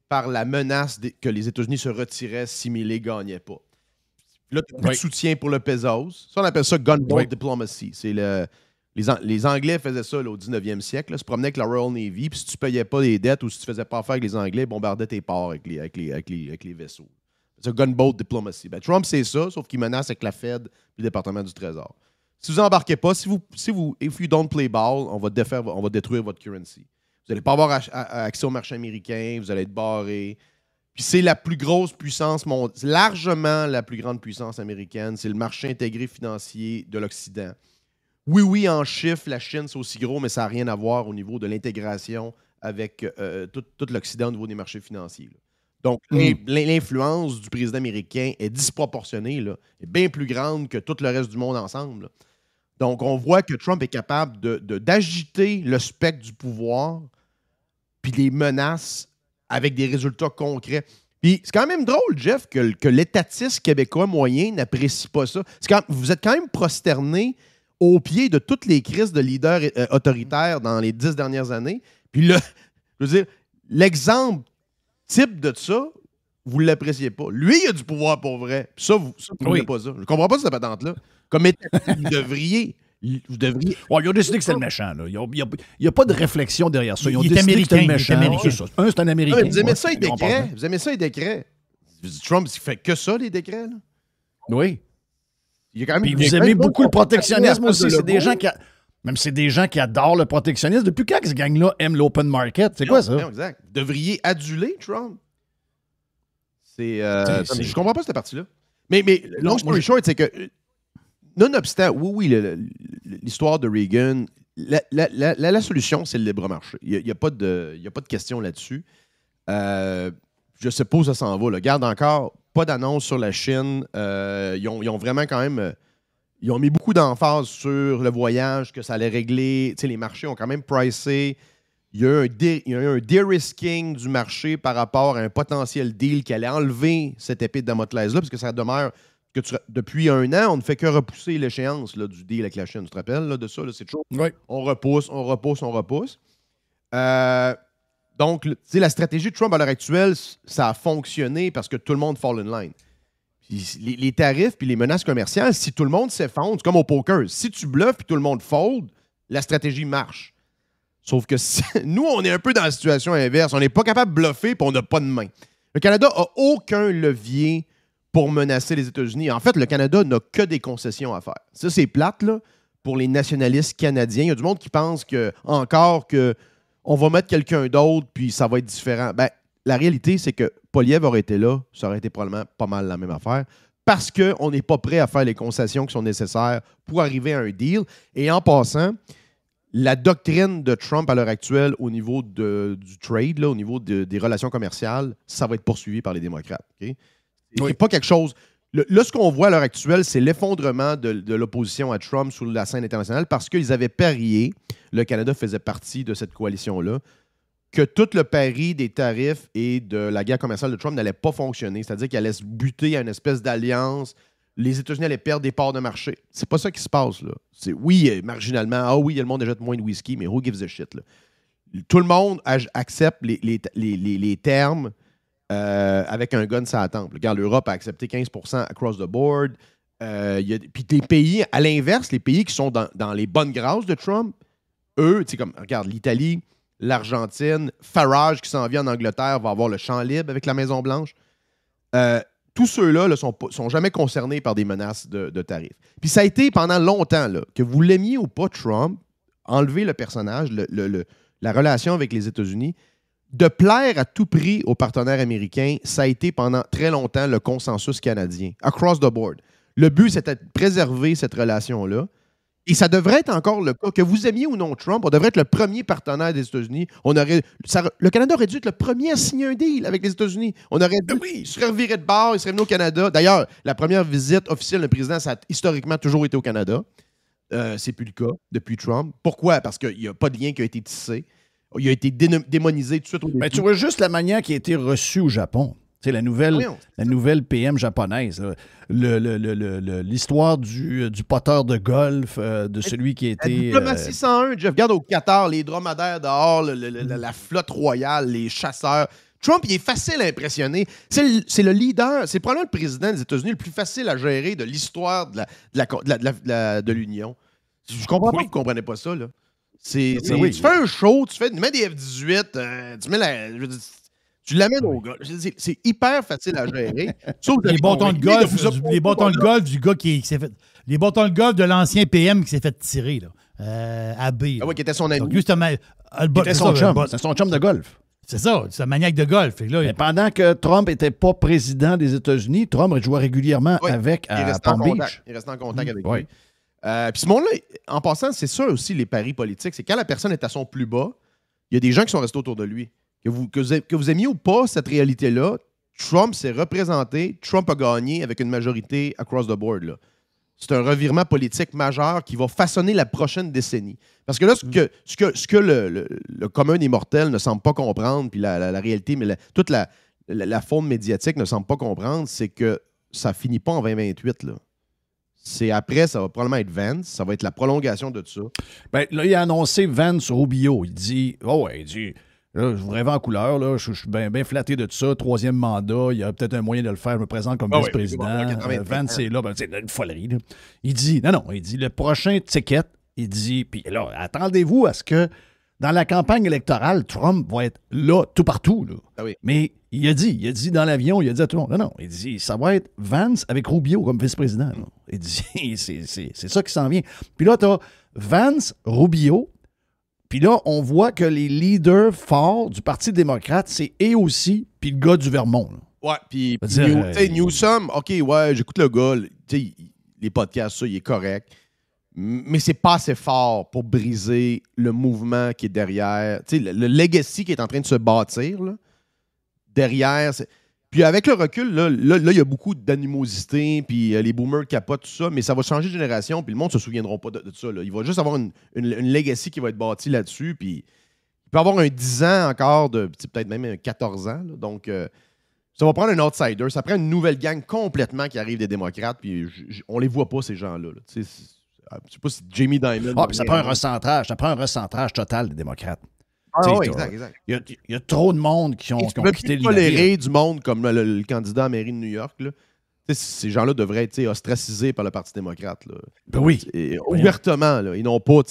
par la menace que les États-Unis se retiraient si Milei ne gagnait pas. Là, tu as plus de soutien pour le Pesos. Ça, on appelle ça gunboat diplomacy. C'est les Anglais faisaient ça là, au 19e siècle. Là, se promenaient avec la Royal Navy, puis si tu ne payais pas les dettes ou si tu ne faisais pas affaire avec les Anglais, ils bombardaient tes ports avec les vaisseaux. C'est gunboat diplomacy. Ben, Trump, c'est ça, sauf qu'il menace avec la Fed et le département du Trésor. Si vous embarquez pas, if you don't play ball, on va détruire votre currency. Vous n'allez pas avoir accès au marché américain, vous allez être barré. Puis c'est la plus grosse puissance mondiale, largement la plus grande puissance américaine, c'est le marché intégré financier de l'Occident. Oui, en chiffres, la Chine, c'est aussi gros, mais ça n'a rien à voir au niveau de l'intégration avec tout l'Occident au niveau des marchés financiers. Là. Donc, l'influence du président américain est disproportionnée, là, est bien plus grande que tout le reste du monde ensemble. Là. Donc, on voit que Trump est capable d'agiter le spectre du pouvoir puis les menaces avec des résultats concrets. Puis, c'est quand même drôle, Jeff, que l'étatiste québécois moyen n'apprécie pas ça. Vous êtes quand même prosterné au pied de toutes les crises de leaders autoritaires dans les 10 dernières années. Puis là, je veux dire, l'exemple type de ça, vous ne l'appréciez pas. Lui, il a du pouvoir pour vrai. Puis ça, vous ne pas ça. Je ne comprends pas cette patente-là. Comme vous devriez... Ouais, ils ont décidé que c'était le méchant. Là. Il n'y a pas de réflexion derrière ça. Ils ont décidé que c'était le méchant. C'est un Américain. Ouais, vous aimez ça, les décrets. Vous aimez ça, les décrets. Trump, il fait que ça, les décrets. Là. Oui. Il y a quand même puis vous aimez beaucoup le protectionnisme aussi. C'est des gens qui... Même c'est des gens qui adorent le protectionnisme. Depuis quand ce gang-là aime l'open market? C'est quoi ça? Non, exact. Vous devriez aduler Trump. Je comprends pas cette partie-là. Mais long story short, c'est que nonobstant, oui, l'histoire de Reagan, la solution, c'est le libre marché. Il n'y a pas de question là-dessus. Je sais pas où ça s'en va. Là. Garde encore, pas d'annonce sur la Chine. Ils ont vraiment quand même... Ils ont mis beaucoup d'emphase sur le voyage, que ça allait régler. Tu sais, les marchés ont quand même pricé. Il y a eu un de-risking du marché par rapport à un potentiel deal qui allait enlever cette épée de Damoclès-là, parce que ça demeure que depuis un an, on ne fait que repousser l'échéance là, du deal avec la Chine. Tu te rappelles là, de ça? Là, c'est toujours... Oui. On repousse. Donc, tu sais, la stratégie de Trump à l'heure actuelle, ça a fonctionné parce que tout le monde fall in line. Les tarifs puis les menaces commerciales, si tout le monde s'effondre, c'est comme au poker. Si tu bluffes puis tout le monde fold, la stratégie marche. Sauf que nous, on est un peu dans la situation inverse. On n'est pas capable de bluffer puis on n'a pas de main. Le Canada n'a aucun levier pour menacer les États-Unis. En fait, le Canada n'a que des concessions à faire. Ça, c'est plate, là, pour les nationalistes canadiens. Il y a du monde qui pense encore qu'on va mettre quelqu'un d'autre puis ça va être différent. Ben, la réalité, c'est que Poilievre aurait été là, ça aurait été probablement pas mal la même affaire, parce qu'on n'est pas prêt à faire les concessions qui sont nécessaires pour arriver à un deal. Et en passant, la doctrine de Trump à l'heure actuelle au niveau du trade, là, au niveau des relations commerciales, ça va être poursuivi par les démocrates. Okay? C'est pas quelque chose... Là, ce qu'on voit à l'heure actuelle, c'est l'effondrement de l'opposition à Trump sur la scène internationale parce qu'ils avaient parié, le Canada faisait partie de cette coalition-là, que tout le pari des tarifs et de la guerre commerciale de Trump n'allait pas fonctionner. C'est-à-dire qu'il allait se buter à une espèce d'alliance. Les États-Unis allaient perdre des parts de marché. C'est pas ça qui se passe, là. Oui, marginalement, oui, le monde achète moins de whisky, mais who gives a shit, là? Tout le monde accepte les termes avec un gun sur la temple. Regarde, l'Europe a accepté 15% across the board. Puis les pays, à l'inverse, les pays qui sont dans les bonnes grâces de Trump, eux, tu sais, comme, regarde, l'Italie, l'Argentine, Farage qui s'en vient en Angleterre va avoir le champ libre avec la Maison-Blanche. Tous ceux-là ne sont jamais concernés par des menaces de tarifs. Puis ça a été pendant longtemps, là, que vous l'aimiez ou pas Trump, enlever le personnage, la relation avec les États-Unis, de plaire à tout prix aux partenaires américains, ça a été pendant très longtemps le consensus canadien, across the board. Le but, c'était de préserver cette relation-là. Et ça devrait être encore le cas. Que vous aimiez ou non Trump, on devrait être le premier partenaire des États-Unis. Le Canada aurait dû être le premier à signer un deal avec les États-Unis. On aurait dû se revirer de bord, il serait venu au Canada. D'ailleurs, la première visite officielle d'un président, ça a historiquement toujours été au Canada. C'est plus le cas depuis Trump. Pourquoi? Parce qu'il n'y a pas de lien qui a été tissé. Il a été démonisé tout de suite au début. Mais tu vois juste la manière qui a été reçue au Japon. sais, la nouvelle PM japonaise. L'histoire du poteur de golf, de celui qui a été... Diplomatie 101, Jeff. Regarde au Qatar, les dromadaires dehors, la flotte royale, les chasseurs. Trump, il est facile à impressionner. C'est le leader, c'est probablement le président des États-Unis le plus facile à gérer de l'histoire de l'Union. Je comprends pas que vous ne comprenez pas ça, là. Tu fais un show, tu mets des F-18, tu l'amènes au gars. C'est hyper facile à gérer. Les bâtons de golf du gars qui s'est fait... Les bâtons de golf de l'ancien PM qui s'est fait tirer, là. À B. Ah oui, qui était son ami. Donc, justement, c'était son chum. C'est son chum de golf. C'est ça, c'est un maniaque de golf. Et là, mais pendant que Trump n'était pas président des États-Unis, Trump jouait régulièrement avec à Palm Beach. Il restait en contact avec lui. Puis ce monde-là, en passant, c'est ça aussi les paris politiques. C'est quand la personne est à son plus bas, il y a des gens qui sont restés autour de lui. Que vous aimiez ou pas cette réalité-là, Trump s'est représenté, Trump a gagné avec une majorité across the board, là. C'est un revirement politique majeur qui va façonner la prochaine décennie. Parce que là, ce que le commun des mortels ne semble pas comprendre, puis la réalité, mais toute la faune médiatique ne semble pas comprendre, c'est que ça finit pas en 2028, là. C'est après, ça va probablement être Vance, ça va être la prolongation de ça. Ben, là, il a annoncé Vance Rubio. Il dit, là, je vous rêve en couleur, là, je suis bien flatté de tout ça. 3e mandat, il y a peut-être un moyen de le faire. Je me présente comme vice-président. Vance est là, c'est une folerie. Là. Il dit, il dit le prochain ticket, il dit, puis là, attendez-vous à ce que dans la campagne électorale, Trump va être là, tout partout. Là. Ah oui. Mais il a dit dans l'avion, il a dit à tout le monde, non, il dit, ça va être Vance avec Rubio comme vice-président. Là. Il dit, c'est ça qui s'en vient. Puis là, tu as Vance, Rubio. Puis là, on voit que les leaders forts du Parti démocrate, c'est aussi puis le gars du Vermont. Là. Ouais, puis Newsom, OK, ouais, j'écoute le gars. Les podcasts, ça, il est correct. Mais c'est pas assez fort pour briser le mouvement qui est derrière. Le legacy qui est en train de se bâtir, là, derrière. Puis avec le recul, là, il y a beaucoup d'animosité, puis les boomers capotent, tout ça, mais ça va changer de génération, puis le monde ne se souviendra pas de ça. Là. Il va juste avoir une legacy qui va être bâtie là-dessus, puis il peut avoir un 10 ans encore, peut-être même un 14 ans. Là. Donc, ça va prendre un outsider. Ça prend une nouvelle gang complètement qui arrive des démocrates, puis on les voit pas, ces gens-là. Là. Je sais pas si Jamie Dimon... Ah, puis ça prend un recentrage. Ça prend un recentrage total des démocrates. Ah oui, exact. Il y a trop de monde qui ont quitté le tolérer du monde comme le candidat à la mairie de New York. Là. Ces gens-là devraient être ostracisés par le Parti démocrate. Là. Ben oui. Ouvertement. Là. Ils n'ont pas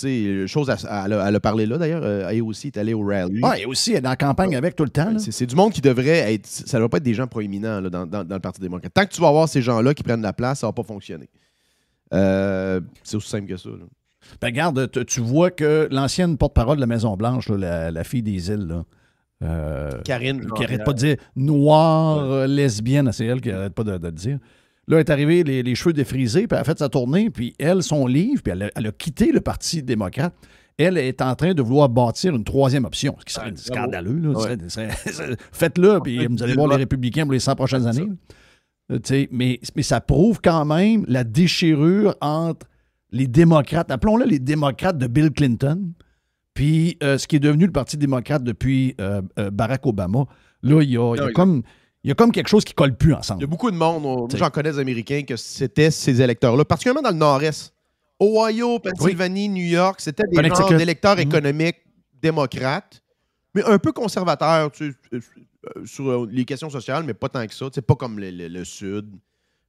chose à le parler là, d'ailleurs. Elle aussi est allée au rally. Ah, et aussi, elle est dans la campagne avec tout le temps. Là. C'est du monde qui devrait être... Ça ne doit pas être des gens proéminents là, dans le Parti démocrate. Tant que tu vas avoir ces gens-là qui prennent la place, ça ne va pas fonctionner. C'est aussi simple que ça. Là. Ben, regarde, tu vois que l'ancienne porte-parole de la Maison-Blanche, la fille des îles, là, Karine, qui n'arrête pas de dire noire, lesbienne, c'est elle qui n'arrête pas de le dire. Là, elle est arrivée, les cheveux défrisés, puis elle a fait sa tournée, puis elle, son livre, puis elle a quitté le Parti démocrate. Elle est en train de vouloir bâtir une 3e option, ce qui serait scandaleux. Là, faites-le, puis vous allez voir les républicains pour les 100 prochaines années. Mais ça prouve quand même la déchirure entre les démocrates, appelons-le les démocrates de Bill Clinton, puis ce qui est devenu le Parti démocrate depuis Barack Obama. Là, il y a comme quelque chose qui ne colle plus ensemble. Il y a beaucoup de monde, moi, j'en connais des Américains, que c'était ces électeurs-là, particulièrement dans le Nord-Est. Ohio, Pennsylvanie, New York, c'était des genres d'électeurs économiques démocrates, mais un peu conservateurs sur les questions sociales, mais pas tant que ça. Pas comme le Sud.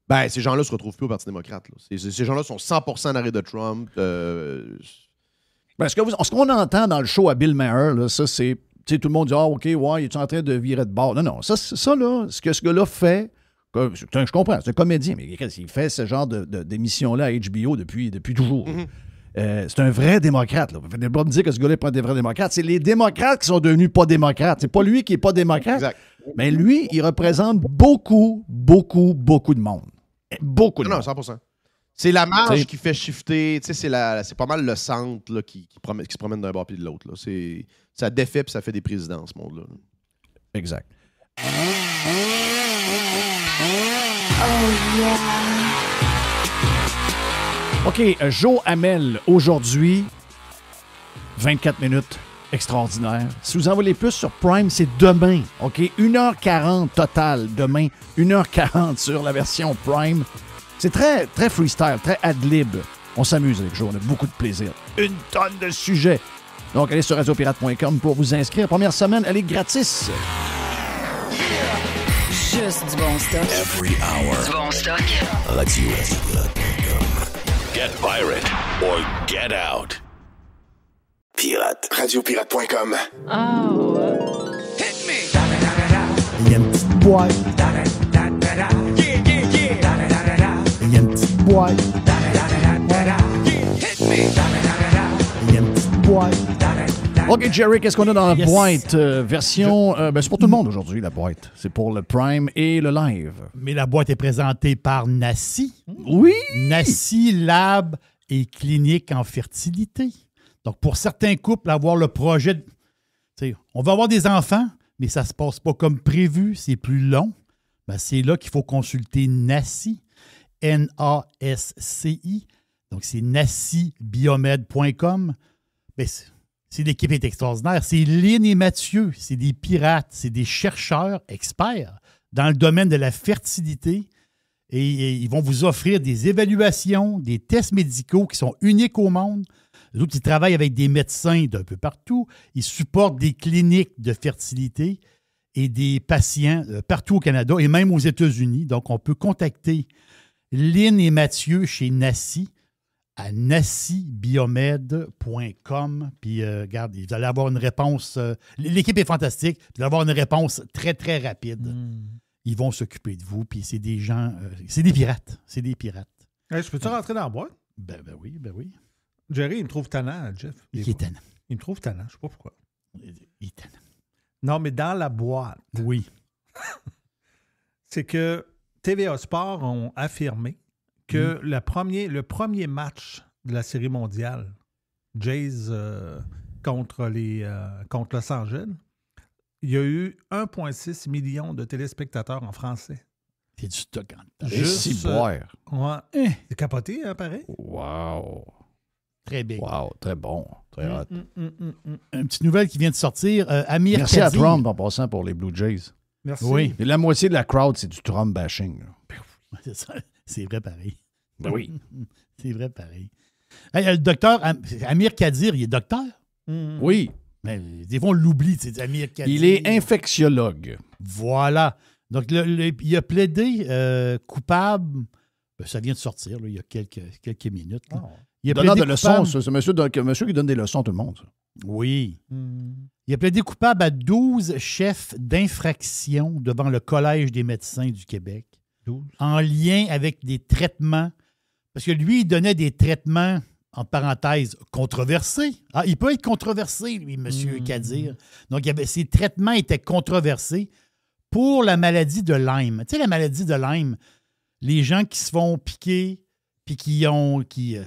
Ben, ces gens-là ne se retrouvent plus au Parti démocrate. Là. Ces gens-là sont 100% en arrêt de Trump. Ben, ce qu'on entend dans le show à Bill Maher, là, ça, c'est... Tout le monde dit « Ah, OK, ouais, il est en train de virer de bord. » Non, ça là, ce que ce gars-là fait, je comprends, c'est un comédien, mais il fait ce genre d'émission-là à HBO depuis toujours. Mm-hmm. C'est un vrai démocrate. Vous ne pouvez pas me dire que ce gars-là n'est pas un vrai démocrate. C'est les démocrates qui sont devenus pas démocrates. C'est pas lui qui n'est pas démocrate. Exact. Mais lui, il représente beaucoup, beaucoup, beaucoup de monde. Beaucoup de monde. 100%. C'est la marge qui fait shifter. C'est pas mal le centre là, qui se promène d'un bord puis de l'autre. Là. Ça défait puis ça fait des présidents, ce monde-là. Exact. Oh yeah. OK, Joe Hamel, aujourd'hui, 24 minutes extraordinaire. Si vous en voulez plus sur Prime, c'est demain. OK? 1h40 total demain. 1h40 sur la version Prime. C'est très, très freestyle, très ad-lib. On s'amuse avec Joe, on a beaucoup de plaisir. Une tonne de sujets. Donc, allez sur radiopirate.com pour vous inscrire. Première semaine, elle est gratis. Juste du bon stock. Every hour. Du bon stock. Radiopirate.com. Get pirate or get out. Pirate. Radiopirate.com. Oh. Hit me. Il y a une petite boîte. Il y a une petite boîte. Hit me. Il y a une petite boîte. OK, Jerry, qu'est-ce qu'on a dans la Yes. boîte? Version... c'est pour tout le monde aujourd'hui, la boîte. C'est pour le Prime et le Live. Mais la boîte est présentée par Nassi. Oui! Nassi Lab et Clinique en fertilité. Donc, pour certains couples, avoir le projet... On va avoir des enfants, mais ça ne se passe pas comme prévu. C'est plus long. Ben, c'est là qu'il faut consulter Nassi. N-A-S-C-I. Donc, c'est nassibiomed.com. Ben, l'équipe est extraordinaire. C'est Lynn et Mathieu. C'est des pirates. C'est des chercheurs experts dans le domaine de la fertilité. Et ils vont vous offrir des évaluations, des tests médicaux qui sont uniques au monde. Les autres, ils travaillent avec des médecins d'un peu partout. Ils supportent des cliniques de fertilité et des patients partout au Canada et même aux États-Unis. Donc, on peut contacter Lynn et Mathieu chez Nassi à nassibiomed.com. Puis, regarde, vous allez avoir une réponse. L'équipe est fantastique. Vous allez avoir une réponse très, très rapide. Ils vont s'occuper de vous. Puis, c'est des gens. C'est des pirates. C'est des pirates. Hey, je peux-tu rentrer dans la boîte? Ben oui, ben oui. Jerry, il me trouve tannant, Jeff. Il est tannant. Il me trouve tannant, je sais pas pourquoi. Il est tannant. Non, mais dans la boîte. Oui. C'est que TVA Sport ont affirmé que le premier match de la Série mondiale, Jays contre Los Angeles, il y a eu 1,6 million de téléspectateurs en français. C'est du stock en temps. Juste boire. Ouais. C'est capoté, hein, pareil? Wow. Très bien. Wow, très bon. Très hot. Une petite nouvelle qui vient de sortir. Amir Merci Kadir. à Trump en passant pour les Blue Jays. Merci. Oui. Et la moitié de la crowd, c'est du Trump bashing. Là. C'est ça. C'est vrai pareil. Ben oui. C'est vrai pareil. Hey, le docteur Amir Kadir, il est docteur? Oui. Mais des fois, on l'oublie, c'est Amir Kadir. Il est infectiologue. Voilà. Donc, il a plaidé coupable. Ben, ça vient de sortir là, il y a quelques minutes. Là. Il a Donnant plaidé de coupable. leçons, ça. C'est monsieur qui donne des leçons à tout le monde. Ça. Oui. Il a plaidé coupable à 12 chefs d'infraction devant le Collège des médecins du Québec 12. en lien avec des traitements. Parce que lui, il donnait des traitements, en parenthèse, controversés. Ah, il peut être controversé, lui, M. Kadir. Donc, ses traitements étaient controversés pour la maladie de Lyme. Tu sais, la maladie de Lyme, les gens qui se font piquer puis regarde, il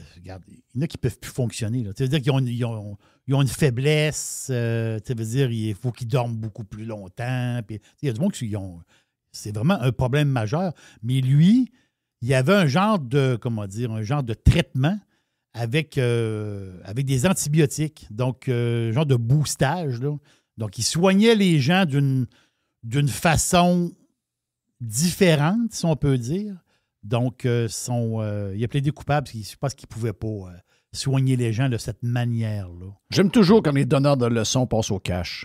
y en a qui ne peuvent plus fonctionner. Ça veut dire qu'ils ont une faiblesse. Ça veut dire qu'il faut qu'ils dorment beaucoup plus longtemps. Puis, il y a du monde qui c'est vraiment un problème majeur. Mais lui, il y avait un genre de traitement avec des antibiotiques. Donc, un genre de boostage. Là. Donc, il soignait les gens d'une façon différente, si on peut dire. Donc, il a plaidé coupable parce je pense qu'il ne pouvait pas soigner les gens de cette manière-là. J'aime toujours quand les donneurs de leçons passent au cash.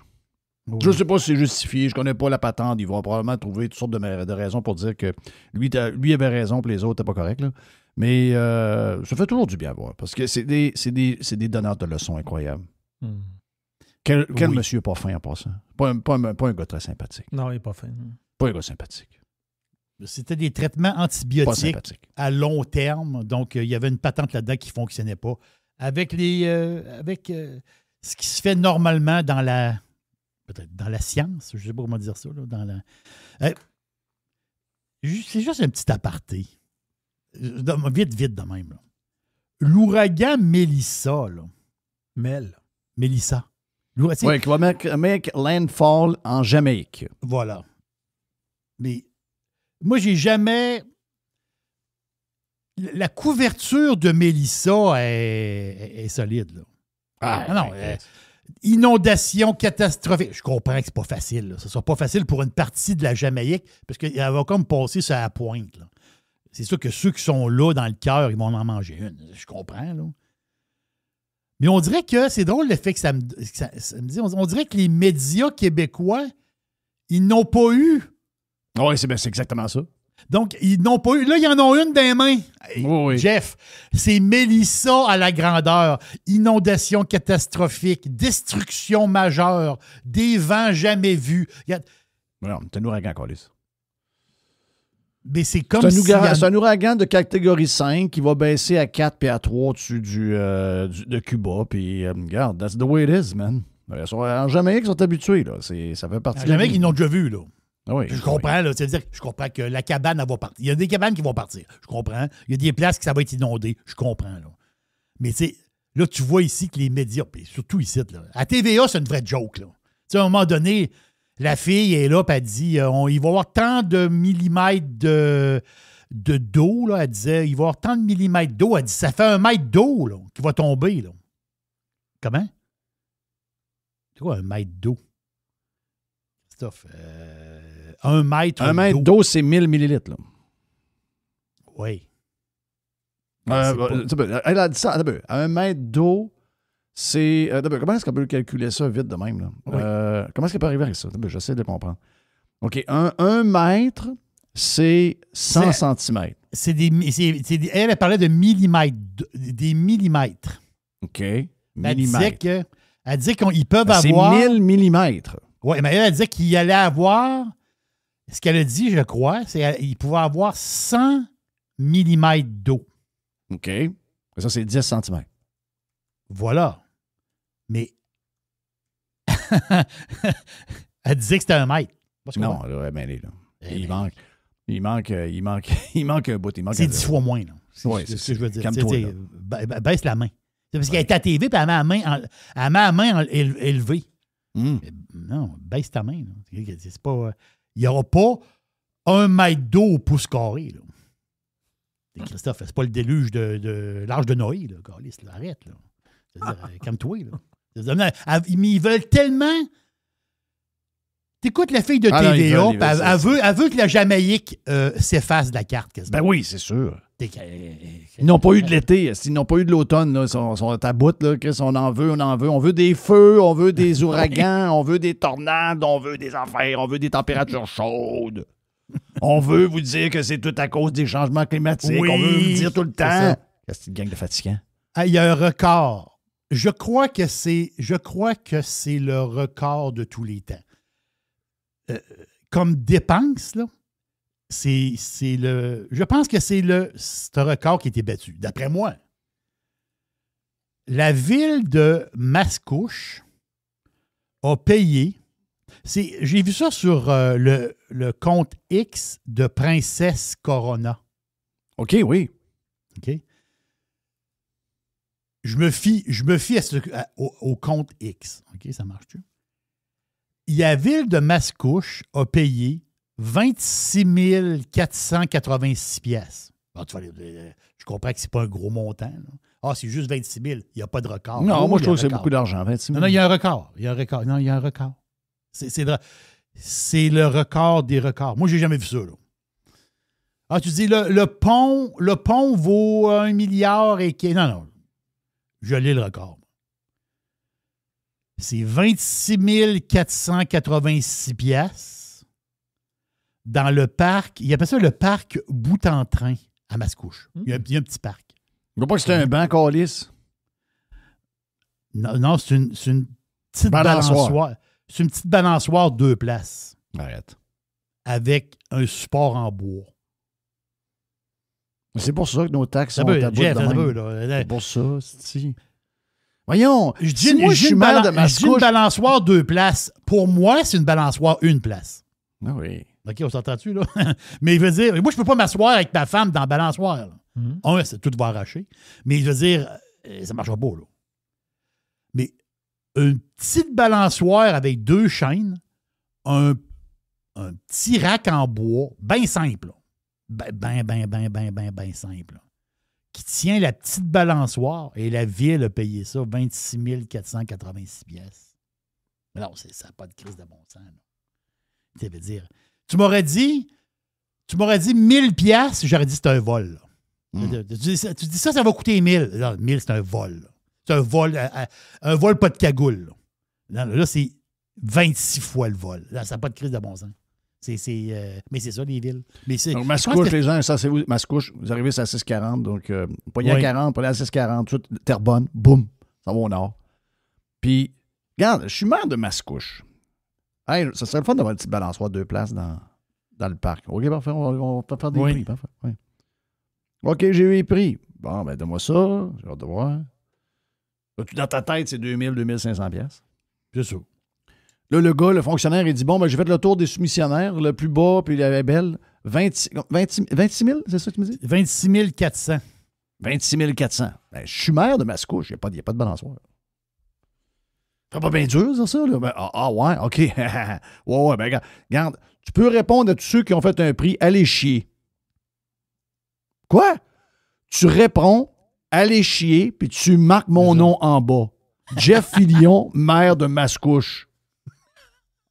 Oui. Je ne sais pas si c'est justifié, je ne connais pas la patente. Ils vont probablement trouver toutes sortes de raisons pour dire que lui avait raison et les autres n'étaient pas corrects. Là. Mais ça fait toujours du bien à voir parce que c'est des donneurs de leçons incroyables. Quel monsieur pas fin en passant? Pas un gars très sympathique. Non, il n'est pas fin. Pas un gars sympathique. C'était des traitements antibiotiques à long terme. Donc, il y avait une patente là-dedans qui ne fonctionnait pas. Avec ce qui se fait normalement peut-être dans la science, je ne sais pas comment dire ça. Là, c'est juste un petit aparté. Vite de même. Là. L'ouragan Mélissa. Mélissa. Oui, qui va make landfall en Jamaïque. Voilà. Mais moi, j'ai jamais... La couverture de Mélissa est solide. Là. Non. Inondation catastrophique. Je comprends que c'est pas facile. Là. Ce ne sera pas facile pour une partie de la Jamaïque parce qu'elle va comme passer sur la pointe. Là. C'est sûr que ceux qui sont là dans le cœur, ils vont en manger une. Je comprends. Là. Mais on dirait que c'est drôle l'effet que ça me dit. On dirait que les médias québécois, ils n'ont pas eu. Oui, c'est exactement ça. Donc, ils n'ont pas eu. Là, ils en ont une dans les mains. Oui. Jeff, c'est Mélissa à la grandeur. Inondation catastrophique, destruction majeure, des vents jamais vus. Non, c'est un ouragan, Colis. Mais c'est comme c'est un ouragan de catégorie 5 qui va baisser à 4 puis à 3 au-dessus de Cuba. Puis, regarde, that's the way it is, man. En Jamaïque, ils sont habitués. Là. Ça fait partie de la Jamaïque, ils l'ont déjà vu, là. Oui, je comprends, là. C'est-à-dire, je comprends que la cabane, elle va partir. Il y a des cabanes qui vont partir. Je comprends. Il y a des places que ça va être inondé. Je comprends, là. Mais, tu sais, là, tu vois ici que les médias, puis surtout ici, là, à TVA, c'est une vraie joke, là. Tu sais, à un moment donné, la fille est là, puis elle dit, il va y avoir tant de millimètres de d'eau, là. Elle disait, il va y avoir tant de millimètres d'eau. Elle dit, ça fait 1 mètre d'eau, là, qui va tomber, là. Comment? C'est quoi 1 mètre d'eau? Christophe, 1 mètre d'eau. 1 mètre d'eau, c'est 1000 millilitres. Là. Oui. Elle a dit ça. 1 mètre d'eau, c'est... comment est-ce qu'on peut calculer ça vite de même? Là? Oui. Comment est-ce qu'elle peut arriver avec ça? J'essaie de comprendre. OK. 1 mètre, c'est 100 centimètres. Elle parlait de millimètres. Des millimètres. OK. Elle disait qu'ils peuvent avoir... C'est 1000 millimètres. Oui, mais elle disait qu'il allait avoir, ce qu'elle a dit, je crois, c'est qu'il pouvait avoir 100 millimètres d'eau. OK. Ça, c'est 10 centimètres. Voilà. Mais elle disait que c'était 1 mètre. Non, elle est mêlée, là. Il manque un bout. C'est 10 fois moins, là. Oui, c'est ce que je veux dire. Calme-toi, baisse la main. C'est parce qu'elle est à la TV, puis elle met la main élevée. Non, baisse ta main. C'est pas, il n'y aura pas 1 mètre d'eau au pouce carré. Là. Christophe, c'est pas le déluge de l'Arche de Noé. Là. Arrête. Là. Calme-toi. Mais ils veulent tellement... T'écoutes la fille de TVA, elle veut que la Jamaïque s'efface de la carte. Quasiment. Ben oui, c'est sûr. Ils n'ont pas eu de l'été, ils n'ont pas eu de l'automne. Ils sont à bout, là, Chris, on en veut. On veut des feux, on veut des ouragans, on veut des tornades, on veut des affaires, on veut des températures chaudes. On veut vous dire que c'est tout à cause des changements climatiques. Oui, on veut vous dire tout le temps. C'est une gang de fatigants. Il y a un record. Je crois que c'est le record de tous les temps. Comme dépense, là, je pense que c'est ce record qui a été battu, d'après moi. La ville de Mascouche a payé, j'ai vu ça sur le compte X de Princesse Corona. OK, oui. OK. Je me fie au compte X. OK, ça marche-tu? La ville de Mascouche a payé 26 486 piastres. Alors, je comprends que ce n'est pas un gros montant. Là. C'est juste 26 000. Il n'y a pas de record. Non, moi, je trouve que c'est beaucoup d'argent, 26 000. Non, il y a un record. Non, il y a un record. C'est le record des records. Moi, je n'ai jamais vu ça. Là. Tu dis, le pont vaut 1 milliard et... Non. Je lis le record. C'est 26 486 piastres dans le parc. Il appelle ça le parc Bout-en-Train à Mascouche. Il y a un petit parc. Je ne vois pas que c'était un banc calice. Non, c'est une petite balançoire. C'est une petite balançoire 2 places. Arrête. Avec un support en bois. C'est pour ça que nos taxes sont à bout de même. C'est pour ça, c'est... Voyons, je dis une balançoire 2 places. Pour moi, c'est une balançoire 1 place. Ah oui. OK, on s'entend-tu, là? Mais il veut dire, moi, je peux pas m'asseoir avec ma femme dans la balançoire. Tout va arracher. Mais je veux dire, ça marchera pas, là. Mais une petite balançoire avec 2 chaînes, un petit rack en bois, bien simple, bien simple, là, qui tiens la petite balançoire et la ville a payé ça 26 486 pièces. Mais non, ça n'a pas de crise de bon sens. Ça veut dire, tu m'aurais dit 1000 pièces, j'aurais dit c'est un vol. Tu dis ça va coûter 1000. Non, 1000, c'est un vol. Là. C'est un vol pas de cagoule. Là, c'est 26 fois le vol. Là, ça n'a pas de crise de bon sens. Mais c'est ça, les villes. Donc, Mascouche, les gens, ça, c'est vous. Mascouche, vous arrivez à 6,40. Donc, poignée à 40, poignée à 6,40, tout de suite, Terrebonne, boum, ça va au nord. Puis, regarde, je suis maire de Mascouche. Hey, ça serait le fun d'avoir une petite balançoire 2 places dans le parc. OK, parfait, on peut faire des prix. Parfait. Oui. OK, j'ai eu les prix. Bon, ben, donne-moi ça. J'ai hâte de voir. Là, dans ta tête, c'est 2000, 2500 pièces. C'est ça. Là, le gars, le fonctionnaire, il dit, bon, ben, j'ai fait le tour des soumissionnaires, le plus bas, puis la belle. 26 000, c'est ça que tu me dis? 26 400. 26 400. Ben, je suis maire de Mascouche, il n'y a pas de balançoire. C'est pas bien dur, ça, là? Ben, ouais, OK. ouais, ben, regarde, tu peux répondre à tous ceux qui ont fait un prix, allez chier. Quoi? Tu réponds, allez chier, puis tu marques mon nom en bas. Jeff Fillion, maire de Mascouche.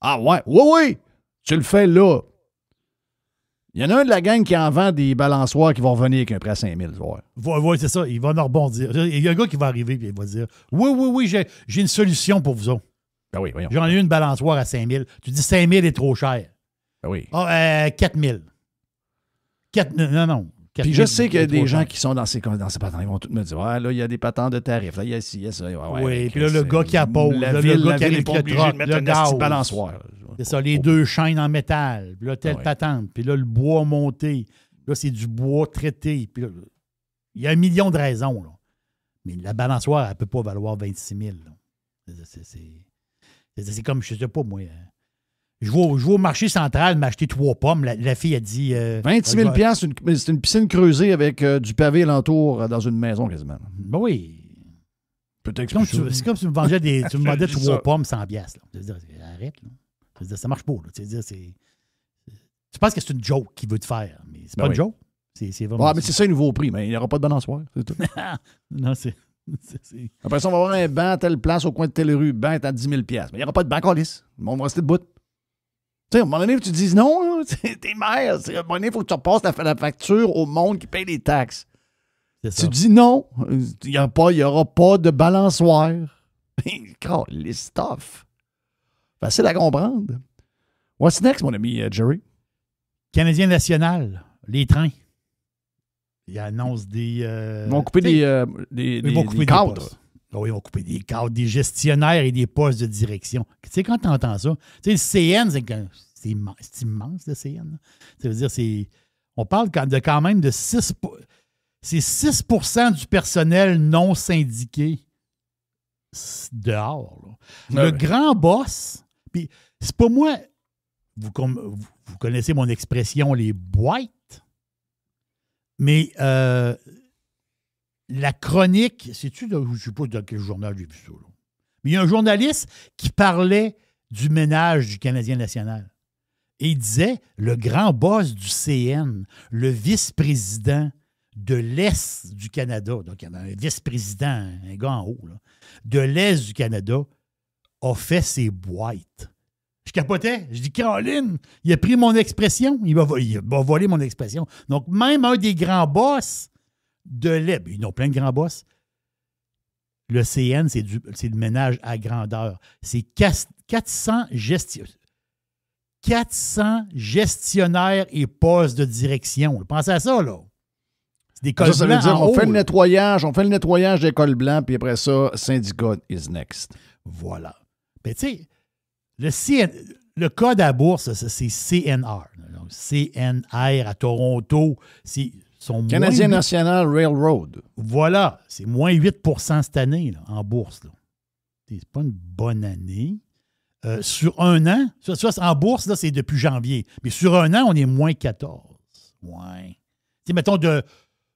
Ah ouais, oui, tu le fais là. Il y en a un de la gang qui en vend des balançoires qui vont revenir avec un prix à 5 000. Oui, c'est ça, il va en rebondir. Il y a un gars qui va arriver et il va dire oui, j'ai une solution pour vous autres. Ben oui, voyons. J'en ai eu une balançoire à 5 000. Tu dis 5 000 est trop cher. Ben oui. 4 000. Non. Puis je sais qu'il y a des gens qui sont dans ces patentes. Ils vont tous me dire, ouais, là, il y a des patentes de tarifs. Là, il y a ci, il y a ça. Oui, puis là, le gars qui appose, le gars qui arrive avec le truck, le gaz. Balançoire. C'est ça, les 2 chaînes en métal. Puis là, telle patente. Puis là, le bois monté. Là, c'est du bois traité. Puis là, il y a 1 million de raisons. Là. Mais la balançoire, elle ne peut pas valoir 26 000. C'est comme, je ne sais pas, moi. Je vais au marché central m'acheter 3 pommes. La fille a dit... 26 000 c'est une piscine creusée avec du pavé alentour dans une maison quasiment. Ben oui. Peut-être c'est comme si tu me vendais, tu me vendais 3 pommes 100 piastres. Arrête. Là. Ça marche pas. Là. Tu penses que c'est une joke qu'il veut te faire, mais c'est pas une joke. C'est vraiment mais c'est ça le nouveau prix, mais il n'y aura pas de balançoire. C'est tout. Non, c'est... Après ça, on va avoir un banc à telle place au coin de telle rue, banc à 10 000 piastres. Mais il n'y aura pas de banc lisse. Le monde va rester debout. Tu sais, à un moment donné, tu te dis non, t'es maire. À un moment donné, il faut que tu repasses la facture au monde qui paye les taxes. Tu dis non, il n'y aura pas de balançoire. Les stuff. Facile à comprendre. What's next, mon ami Jerry? Canadien national, les trains. Ils annoncent des... ils vont couper des cadres. Oui, ils vont couper des cadres, des gestionnaires et des postes de direction. Tu sais, quand tu entends ça, tu sais, le CN, c'est immense, le CN. Ça veut dire, on parle de quand même de 6... C'est 6 % du personnel non syndiqué dehors. Là. Le grand boss, puis c'est pas moi, vous connaissez mon expression, les boîtes, mais la chronique, sais-tu, je ne sais pas dans quel journal j'ai vu ça, là. Mais il y a un journaliste qui parlait du ménage du Canadien national. Et il disait, le grand boss du CN, le vice-président de l'Est du Canada, donc il y a un vice-président, un gars en haut, là, de l'Est du Canada, a fait ses boîtes. Je capotais. Je dis, Caroline, il a pris mon expression. Il va voler mon expression. Donc, même un des grands boss de l'Est, ils ont plein de grands boss. Le CN, c'est le ménage à grandeur. C'est 400 gestionnaires et postes de direction. Pensez à ça, là. C'est des cols blancs. Ça veut dire on fait le nettoyage des cols blancs, puis après ça, syndicat is next. Voilà. Ben, tu sais, le code à la bourse, c'est CNR. Donc, CNR à Toronto, Canadien National Railroad. Voilà. C'est moins 8 % cette année là, en bourse. Là. C'est pas une bonne année. Sur un an, ça en bourse, là, c'est depuis janvier. Mais sur un an, on est moins 14. Ouais. Tu sais, mettons,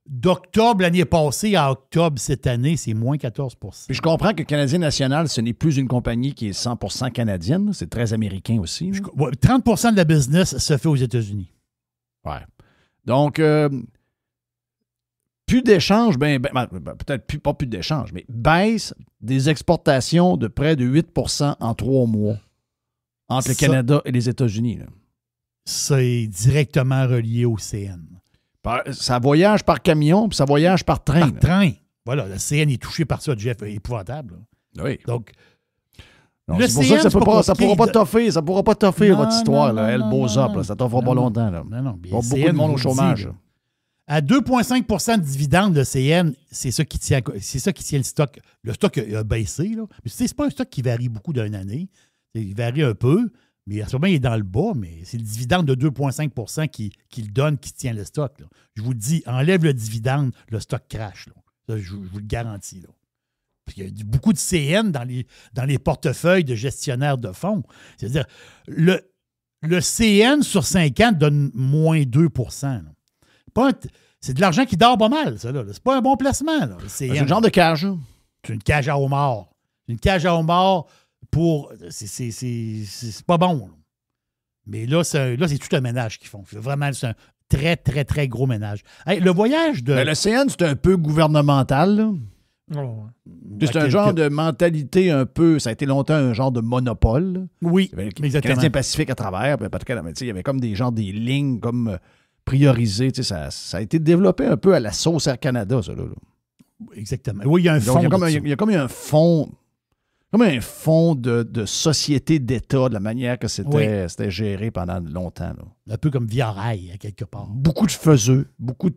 d'octobre l'année passée à octobre cette année, c'est moins 14 %. Puis je comprends que Canadien National, ce n'est plus une compagnie qui est 100 % canadienne. C'est très américain aussi. 30 % de la business se fait aux États-Unis. Ouais. Donc, plus d'échanges, peut-être pas plus d'échanges, mais baisse des exportations de près de 8 en 3 mois entre le Canada et les États-Unis. Là. C'est directement relié au CN. Ça voyage par camion, puis ça voyage par train. Par train. Voilà, le CN est touché par ça, Jeff, épouvantable. Là. Oui. Donc, non, c'est pour ça que ça ne pourra pas toffer votre histoire, là, El Bozop. Ça ne toffera pas longtemps. Là. Non. Beaucoup de monde au chômage. À 2,5 de dividendes, le CN, c'est ça qui tient le stock. Le stock a baissé. Là. Mais c'est pas un stock qui varie beaucoup d'une année. Il varie un peu, mais en ce moment, il est dans le bas, mais c'est le dividende de 2,5 qui le donne, qui tient le stock. Là. Je vous le dis, enlève le dividende, le stock crash. Là. Ça, je vous le garantis. Là. Puis il y a beaucoup de CN dans les portefeuilles de gestionnaires de fonds. C'est-à-dire, le CN sur 5 ans donne moins 2 là. C'est de l'argent qui dort pas mal, ça. Là. C'est pas un bon placement. Là, c'est un genre de cage. C'est une cage à homard. Une cage à homard pour... C'est pas bon. Là. Mais là, c'est tout un ménage qu'ils font. Vraiment, c'est un très, très, très gros ménage. Hey, le voyage de... Mais le CN, c'est un peu gouvernemental, là. Oh, c'est un genre de mentalité un peu... Ça a été longtemps un genre de monopole. Là. Oui, exactement. Le Canadien Pacifique à travers. Il y avait comme des lignes comme priorisées. Ça a été développé un peu à la sauce Air Canada, ça. Là. Exactement. Oui, il y a un fond. Il y a comme un fond... Comme un fonds de société d'État, de la manière que c'était géré pendant longtemps. Là. Un peu comme Via Rail, à quelque part. Beaucoup de faiseux, beaucoup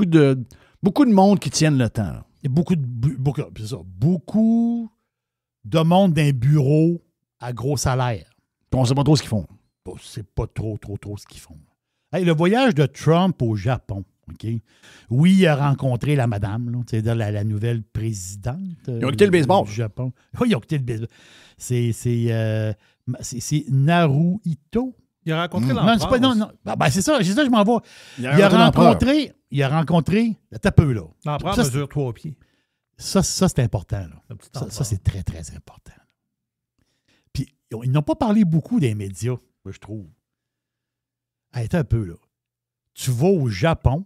de monde qui tiennent le temps. Là. Et beaucoup de monde d'un bureau à gros salaire. On ne sait pas trop ce qu'ils font. C'est pas trop ce qu'ils font. Hey, le voyage de Trump au Japon. Okay? Oui, il a rencontré la madame, là, c'est-à-dire la nouvelle présidente. Ils ont quitté le baseball. Du Japon. Oui, ils ont quitté le baseball. C'est Naruhito. Il a rencontré l'empereur. Non. C'est ça, je m'en vais. Il a rencontré. T'as peu, là. L'empereur mesure 3 pieds. Ça c'est important. Là. Ça, c'est très, très important. Puis, ils n'ont pas parlé beaucoup des médias, je trouve. Hey, t'as un peu, là. Tu vas au Japon,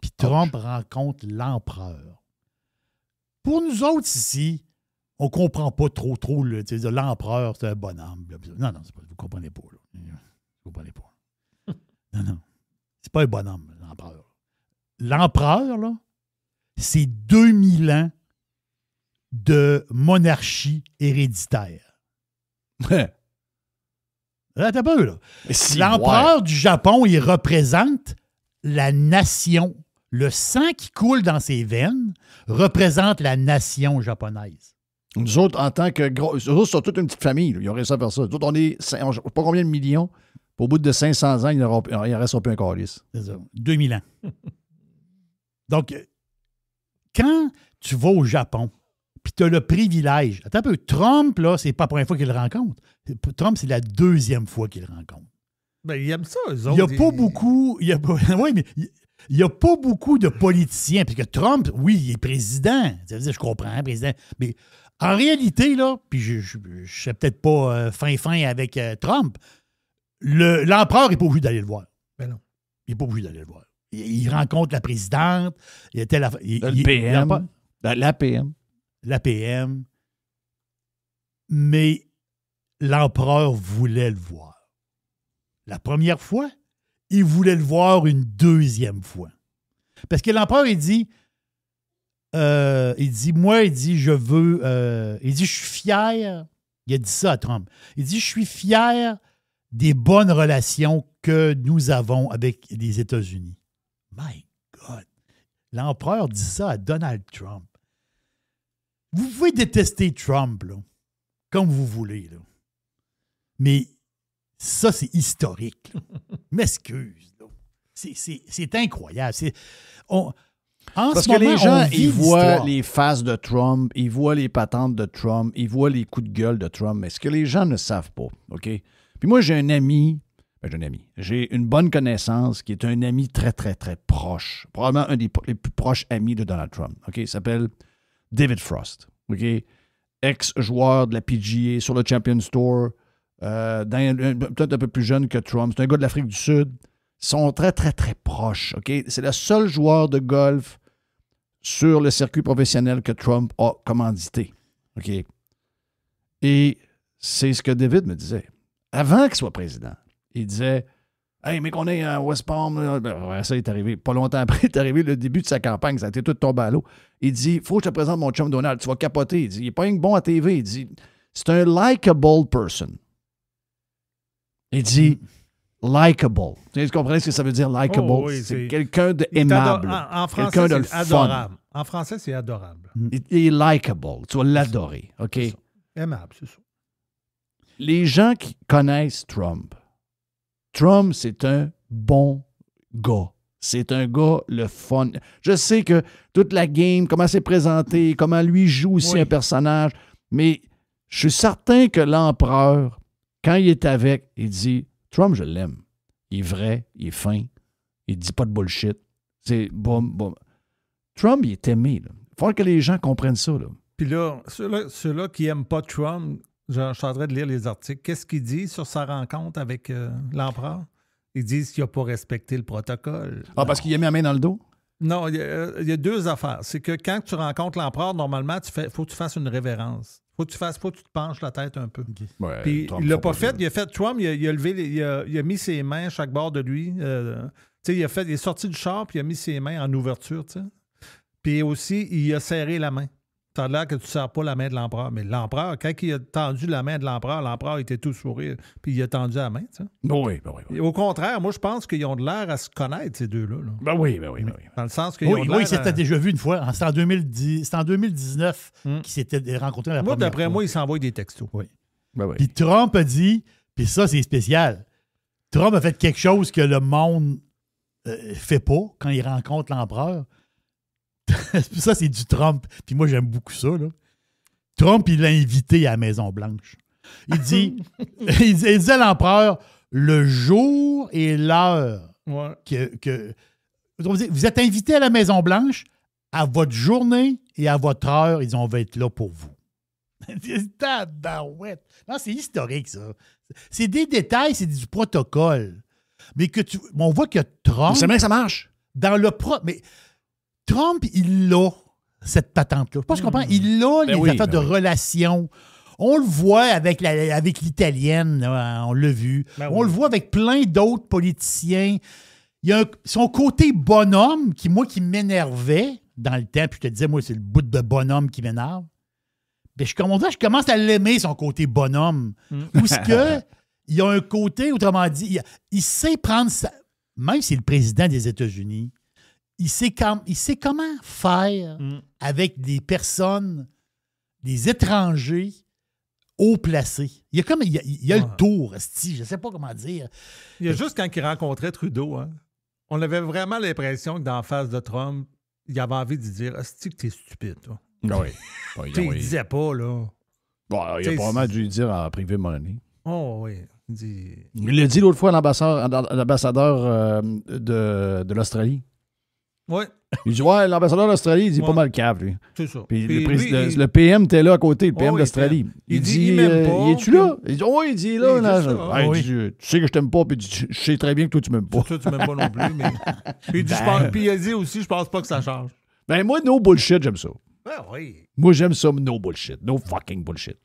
puis Trump rencontre l'empereur. Pour nous autres ici, on ne comprend pas trop l'empereur, c'est un bonhomme. Non, vous ne comprenez pas. Là. Vous ne comprenez pas. Non. C'est pas un bonhomme, l'empereur. L'empereur, là, c'est 2000 ans de monarchie héréditaire. Là, t'as peu, là. L'empereur du Japon, il représente la nation. Le sang qui coule dans ses veines représente la nation japonaise. Nous autres, en tant que gros... Nous autres, c'est toute une petite famille. Là. Ils ont réussi à faire ça. Nous autres, on est... Je ne sais pas combien de millions. Au bout de 500 ans, il ne restera plus un calice. C'est ça. 2000 ans. Donc, quand tu vas au Japon, puis tu as le privilège... Attends un peu. Trump, là, c'est pas la première fois qu'il le rencontre. Trump, c'est la 2e fois qu'il le rencontre. Ben, il aime ça, eux autres. Il n'y a pas beaucoup... Oui, mais... Il n'y a pas beaucoup de politiciens, parce que Trump, oui, il est président. Ça veut dire, je comprends, président. Mais en réalité, là, puis je ne sais peut-être pas fin avec Trump, l'empereur n'est pas obligé d'aller le voir. Ben non. Il n'est pas obligé d'aller le voir. Il rencontre la présidente. Le PM. La PM. La PM. Mais l'empereur voulait le voir. La première fois, il voulait le voir une 2e fois. Parce que l'empereur, il dit, je veux, il dit, je suis fier, il a dit ça à Trump, il dit, je suis fier des bonnes relations que nous avons avec les États-Unis. My God! L'empereur dit ça à Donald Trump. Vous pouvez détester Trump, là, comme vous voulez, là. Mais ça, c'est historique. M'excuse. C'est incroyable. Parce que les gens, ils voient les faces de Trump, ils voient les patentes de Trump, ils voient les coups de gueule de Trump, mais ce que les gens ne savent pas, OK? Puis moi, j'ai j'ai une bonne connaissance qui est un ami très, très, très proche. Probablement un des plus proches amis de Donald Trump, OK? Il s'appelle David Frost, OK? Ex-joueur de la PGA sur le Champions Tour, peut-être un peu plus jeune que Trump. C'est un gars de l'Afrique du Sud. Ils sont très, très, très proches. OK? C'est le seul joueur de golf sur le circuit professionnel que Trump a commandité. OK? Et c'est ce que David me disait. Avant qu'il soit président, il disait « Hey, mais qu'on est à West Palm, ça est arrivé. Pas longtemps après, il est arrivé le début de sa campagne. Ça a été tout tombé à l'eau. Il dit « Faut que je te présente mon chum Donald. Tu vas capoter. » Il dit « Il n'est pas rien que bon à TV. » Il dit « C'est un likable person. » Il dit « Likable. » Tu comprenez ce que ça veut dire, likable? Oh, oui, c'est quelqu'un d'aimable. En français, quelqu'un de c'est adorable. En français, c'est adorable. Il est likable. Tu vas l'adorer. OK? Aimable, c'est ça. Les gens qui connaissent Trump, c'est un bon gars. C'est un gars le fun. Je sais que toute la game, comment c'est présenté, comment lui joue aussi un personnage, mais je suis certain que l'empereur, quand il est avec, il dit « Trump, je l'aime. Il est vrai, il est fin, il dit pas de bullshit. » C'est bon. Trump, il est aimé. Il faut que les gens comprennent ça. Là. Puis là, ceux-là qui n'aiment pas Trump, je suis en train de lire les articles. Qu'est-ce qu'il dit sur sa rencontre avec l'empereur? Ils disent qu'il n'a pas respecté le protocole. Ah, parce qu'il a mis la main dans le dos? Non, il y a deux affaires. C'est que quand tu rencontres l'empereur, normalement, faut que tu fasses une révérence. Faut que tu te penches la tête un peu. Okay. Ouais, puis Trump, il l'a pas fait. Il a fait Trump, il a levé, il a mis ses mains à chaque bord de lui. Il est sorti du char, puis il a mis ses mains en ouverture. T'sais. Puis aussi, il a serré la main. Ça a l'air que tu ne serres pas la main de l'empereur. Mais l'empereur, quand il a tendu la main de l'empereur était tout sourire, puis il a tendu la main. Oui. Au contraire, moi, je pense qu'ils ont de l'air à se connaître, ces deux-là. Là. Ben oui. Dans le sens qu'ils ont de l'air il s'était déjà vu une fois. C'était en 2019 qu'ils s'étaient rencontrés la première fois. D'après moi, ils s'envoient des textos. Oui. Puis Trump a dit, puis ça, c'est spécial, Trump a fait quelque chose que le monde fait pas quand il rencontre l'empereur. Ça, c'est du Trump. Puis moi, j'aime beaucoup ça. Là. Trump, il l'a invité à la Maison-Blanche. Il dit, il dit à l'empereur, le jour et l'heure que vous êtes invité à la Maison-Blanche, à votre journée et à votre heure, ils on va être là pour vous. Non, c'est historique, ça. C'est des détails, c'est du protocole. Mais on voit que Trump... C'est bien que ça marche. Dans le mais Trump, il a cette patente-là. Je pense qu'on comprend. Il a les affaires de relations. On le voit avec l'Italienne, là, on l'a vu. On le voit avec plein d'autres politiciens. Il y a son côté bonhomme qui m'énervait dans le temps. Puis je te disais, moi, c'est le bout de bonhomme qui m'énerve. Mais je commence à l'aimer, son côté bonhomme. Où est-ce que il y a un côté, autrement dit, il sait prendre même si c'est le président des États-Unis, il sait comment faire avec des personnes, des étrangers haut placés. Il y a le tour, je ne sais pas comment dire. Il y a juste quand il rencontrait Trudeau, hein, on avait vraiment l'impression que dans la face de Trump, il avait envie de dire « Asti que t'es stupide, toi. » Oui. Il ne disait pas, là. Bon, il a probablement dû le dire en privé, mon ami. Oh, oui. Il l'a dit l'autre fois à l'ambassadeur de l'Australie. Oui. Il dit, l'ambassadeur d'Australie, il dit pas mal cave, lui. C'est ça. Puis le PM était là à côté, le PM d'Australie. Il dit, il es-tu là? Il dit, il dit là. Il dit, tu sais que je t'aime pas, puis je sais très bien que toi, tu m'aimes pas. Toi, tu m'aimes pas non plus, mais... Puis il a dit aussi, je pense pas que ça change. Ben moi, no bullshit, j'aime ça. Ben oui. Moi, j'aime ça, no bullshit. No fucking bullshit.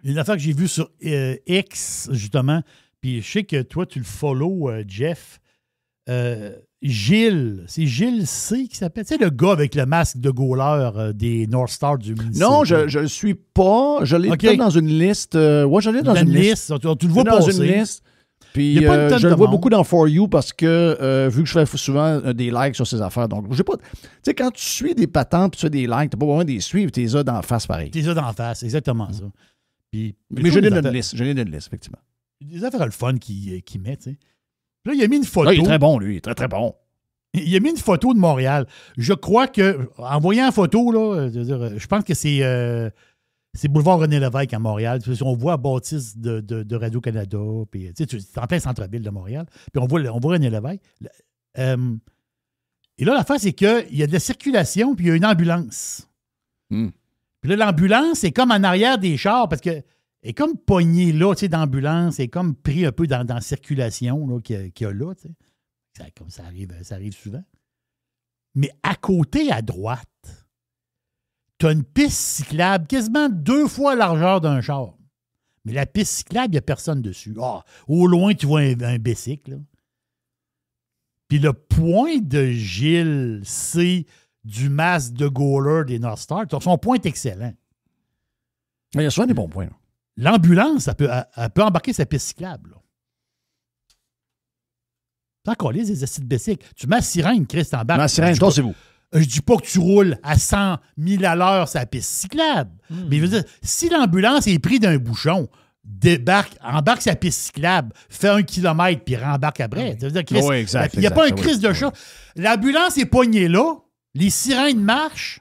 Une affaire que j'ai vue sur X, justement, puis je sais que toi, tu le follow, Jeff. Gilles, c'est Gilles C qui s'appelle. Tu sais, le gars avec le masque de goaler des North Stars du Minnesota. Non, je le suis pas. Je l'ai peut-être dans une liste. Je l'ai dans une liste. Tu le vois passer. Dans une liste. Puis je le vois beaucoup dans For You parce que vu que je fais souvent des likes sur ces affaires, donc j'ai pas. Tu sais, quand tu suis des patentes puis tu fais des likes, t'as pas besoin de les suivre, t'es là d'en face pareil. T'es là d'en face, exactement ça. Puis, mais je l'ai dans une liste. Je l'ai dans une liste, effectivement. Des affaires le fun qu'il met, tu sais. Là, il a mis une photo. Là, il est très bon, lui. Il est très, très bon. Il a mis une photo de Montréal. Je crois que, en voyant la photo, là, je pense que c'est boulevard René Lévesque à Montréal. On voit la bâtisse de Radio-Canada. Puis, c'est en plein centre-ville de Montréal. Puis on voit René Lévesque. Et là, l'affaire, c'est qu'il y a de la circulation, puis il y a une ambulance. Puis là, l'ambulance, c'est comme en arrière des chars, parce que elle est comme pognée là, tu sais, d'ambulance, elle est comme pris un peu dans la circulation là, qu'il y a là, tu sais. Ça arrive souvent. Mais à côté, à droite, tu as une piste cyclable quasiment 2 fois la largeur d'un char. Mais la piste cyclable, il n'y a personne dessus. Au loin, tu vois un bicycle. Là. Puis le point de Gilles, c'est du masque de goaler des North Stars. Son point est excellent. Il y a souvent des bons points. Là. L'ambulance, elle peut embarquer sa piste cyclable. Là. T'as encore les acides de bicycle. Tu mets la sirène, Chris, t'embarques. La sirène, toi, c'est vous. Je dis pas que tu roules à 100 000 à l'heure sur la piste cyclable. Mais je veux dire, si l'ambulance est prise d'un bouchon, embarque sa piste cyclable, fait 1 kilomètre, puis rembarque après. Ça veut dire, Chris, il n'y a pas un crise de chat. L'ambulance est poignée là, les sirènes marchent,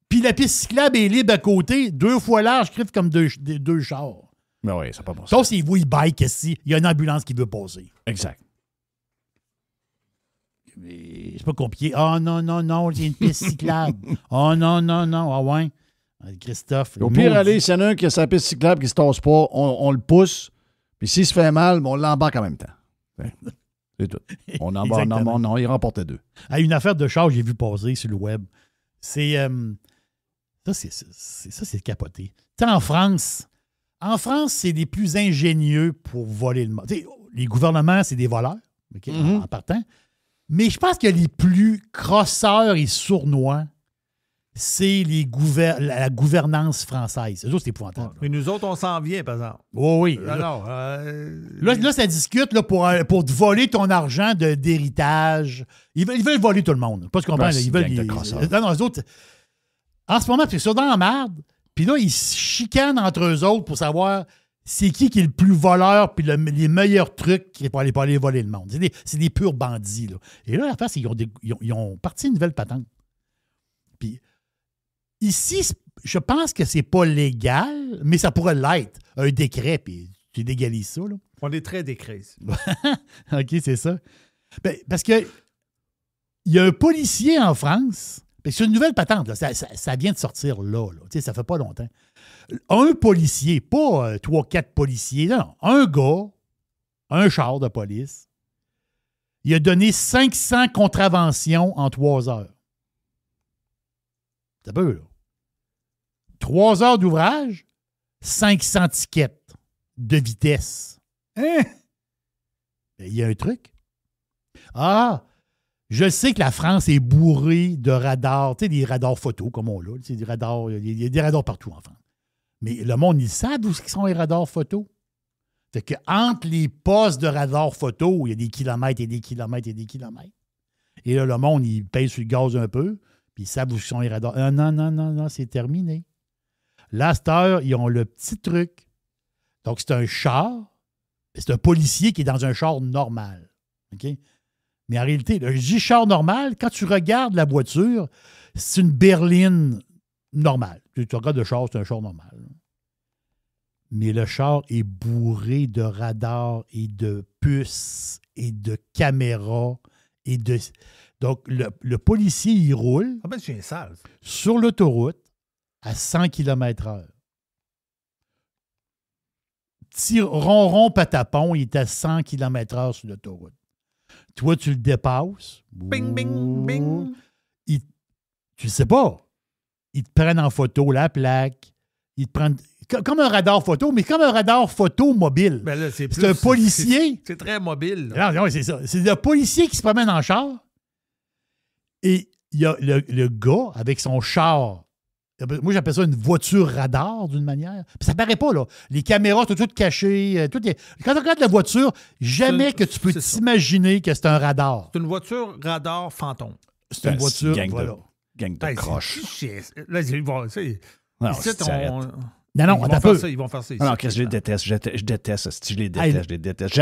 puis la piste cyclable est libre à côté, 2 fois large, Chris, comme deux chars. Mais oui, c'est pas bon. Sauf s'il voit, il bike ici, il y a une ambulance qui veut passer. Exact. Mais c'est pas compliqué. Oh non, il y a une piste cyclable. Oh non. Ah ouais. Christophe. Au pire, allez, s'il y en a un qui a sa piste cyclable qui ne se tasse pas, on le pousse. Puis s'il se fait mal, on l'embarque en même temps. C'est tout. On embarque. Non, il remportait 2. Une affaire de char, j'ai vu passer sur le web. C'est. C'est capoté. Tu sais, en France, c'est les plus ingénieux pour voler le monde. Les gouvernements, c'est des voleurs, okay, en partant. Mais je pense que les plus crosseurs et sournois, c'est la gouvernance française. C'est juste épouvantable. Mais nous autres, on s'en vient, par exemple. Oui. Là, ça discute là, pour te voler ton argent d'héritage. Ils veulent voler tout le monde. Pas ce qu'on comprend. Ils veulent. Non, les autres. En ce moment, c'est ça dans la merde. Puis là, ils se chicanent entre eux autres pour savoir c'est qui est le plus voleur puis les meilleurs trucs pour aller voler le monde. C'est des purs bandits. Là. Et là, la face, ils ont parti une nouvelle patente. Puis ici, je pense que c'est pas légal, mais ça pourrait l'être. Un décret, puis tu légalises ça. Là. On est très décret. OK, c'est ça. Ben, parce que il y a un policier en France. C'est une nouvelle patente. Là. Ça vient de sortir là. Ça fait pas longtemps. Un policier, pas 3-4 policiers, non. Un gars, un char de police, il a donné 500 contraventions en 3 heures. C'est peu, là. 3 heures d'ouvrage, 500 tickets de vitesse. Hein? Il y a un truc. Je sais que la France est bourrée de radars, tu sais, des radars photos comme on l'a. Il y a des radars partout en France. Mais le monde, ils savent où sont les radars photos. Fait que entre les postes de radars photos, il y a des kilomètres et des kilomètres et des kilomètres. Et là, le monde, il pèse sur le gaz un peu, puis ils savent où sont les radars. Non, c'est terminé. Là, à cette heure, ils ont le petit truc. Donc, c'est un char. C'est un policier qui est dans un char normal. OK? Mais en réalité, je dis char normal, quand tu regardes la voiture, c'est une berline normale. Tu regardes le char, c'est un char normal. Mais le char est bourré de radars et de puces et de caméras et de... Donc, le policier, il roule c'est sale. Sur l'autoroute à 100 km/h. Petit ronron patapon, il est à 100 km/h sur l'autoroute. Toi, tu le dépasses. Bing, bing, bing. Tu le sais pas. Ils te prennent en photo la plaque. Ils te prennent comme un radar photo, mais comme un radar photo mobile. Ben là, c'est un policier. C'est très mobile. Non, c'est ça. C'est le policier qui se promène en char. Et il y a le gars avec son char. Moi, j'appelle ça une voiture radar, d'une manière. Puis ça paraît pas, là. Les caméras, tout cachées. Quand tu regardes la voiture, jamais que tu peux t'imaginer que c'est un radar. C'est une voiture radar fantôme. C'est une voiture, voilà. Gang de croche. Là, ils vont... Non, ils vont faire ça. Non, Chris, je les déteste. Je déteste. Je les déteste.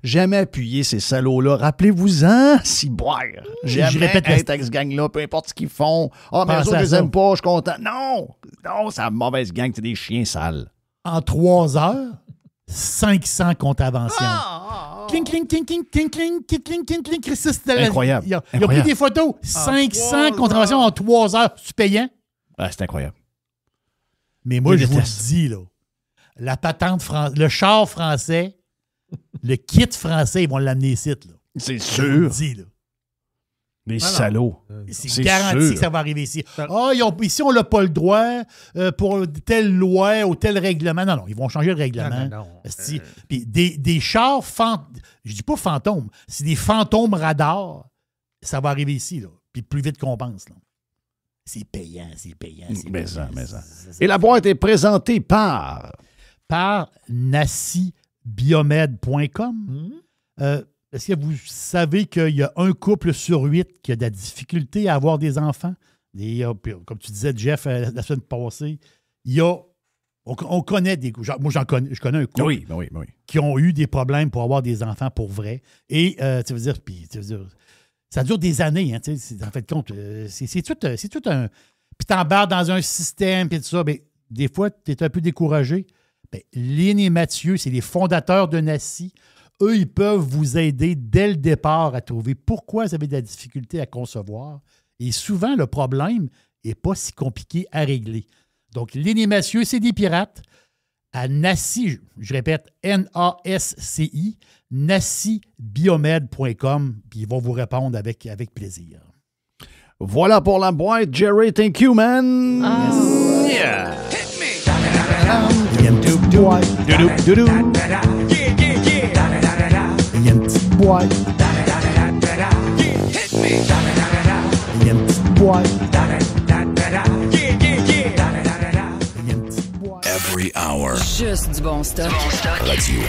Jamais appuyer ces salauds-là. Rappelez-vous-en, si boire. Je répète avec ce gang-là, peu importe ce qu'ils font. Mais eux autres, je les aime pas, je suis content. Non, c'est une mauvaise gang, c'est des chiens sales. En 3 heures, 500 contraventions. Cling, cling, cling, cling, cling, cling, cling, cling, cling, cling. Incroyable. Ils ont pris des photos. 500 contraventions en 3 heures. C'est payant? C'est incroyable. Mais moi, je vous le dis, là, la patente le char français, le kit français, ils vont l'amener ici. Là. C'est sûr. Je vous le dis, là. Les salauds. C'est garanti que ça va arriver ici. Ici, on n'a pas le droit pour telle loi ou tel règlement. Non, ils vont changer le règlement. Non. Puis des chars, je dis pas fantômes, c'est des fantômes radars. Ça va arriver ici, là. Puis plus vite qu'on pense, là. C'est payant. Mais ça. Et la boîte est présentée par nassibiomed.com. Est-ce que vous savez qu'il y a un couple sur 8 qui a de la difficulté à avoir des enfants? Comme tu disais, Jeff, la semaine passée, on connaît des couples. Moi, je connais un couple qui ont eu des problèmes pour avoir des enfants pour vrai. Et tu veux dire, ça dure des années. Hein, en fait, compte, c'est tout un... Puis t'embarques dans un système, puis tout ça. Mais des fois, tu es un peu découragé. Lynn et Mathieu, c'est les fondateurs de Nassi. Eux, ils peuvent vous aider dès le départ à trouver pourquoi vous avez de la difficulté à concevoir. Et souvent, le problème n'est pas si compliqué à régler. Donc, Lynn et Mathieu, c'est des pirates. À Nassi, je répète, Nasci, nassibiomed.com, puis ils vont vous répondre avec plaisir. Voilà pour la boîte, Jerry. Thank you, man. Oh. Yeah. Hit me. Il y a une petite boîte. Yeah. Il y a une petite boîte. Hit me. Il y a une petite boîte. Every hour. Juste du bon stock. Radio.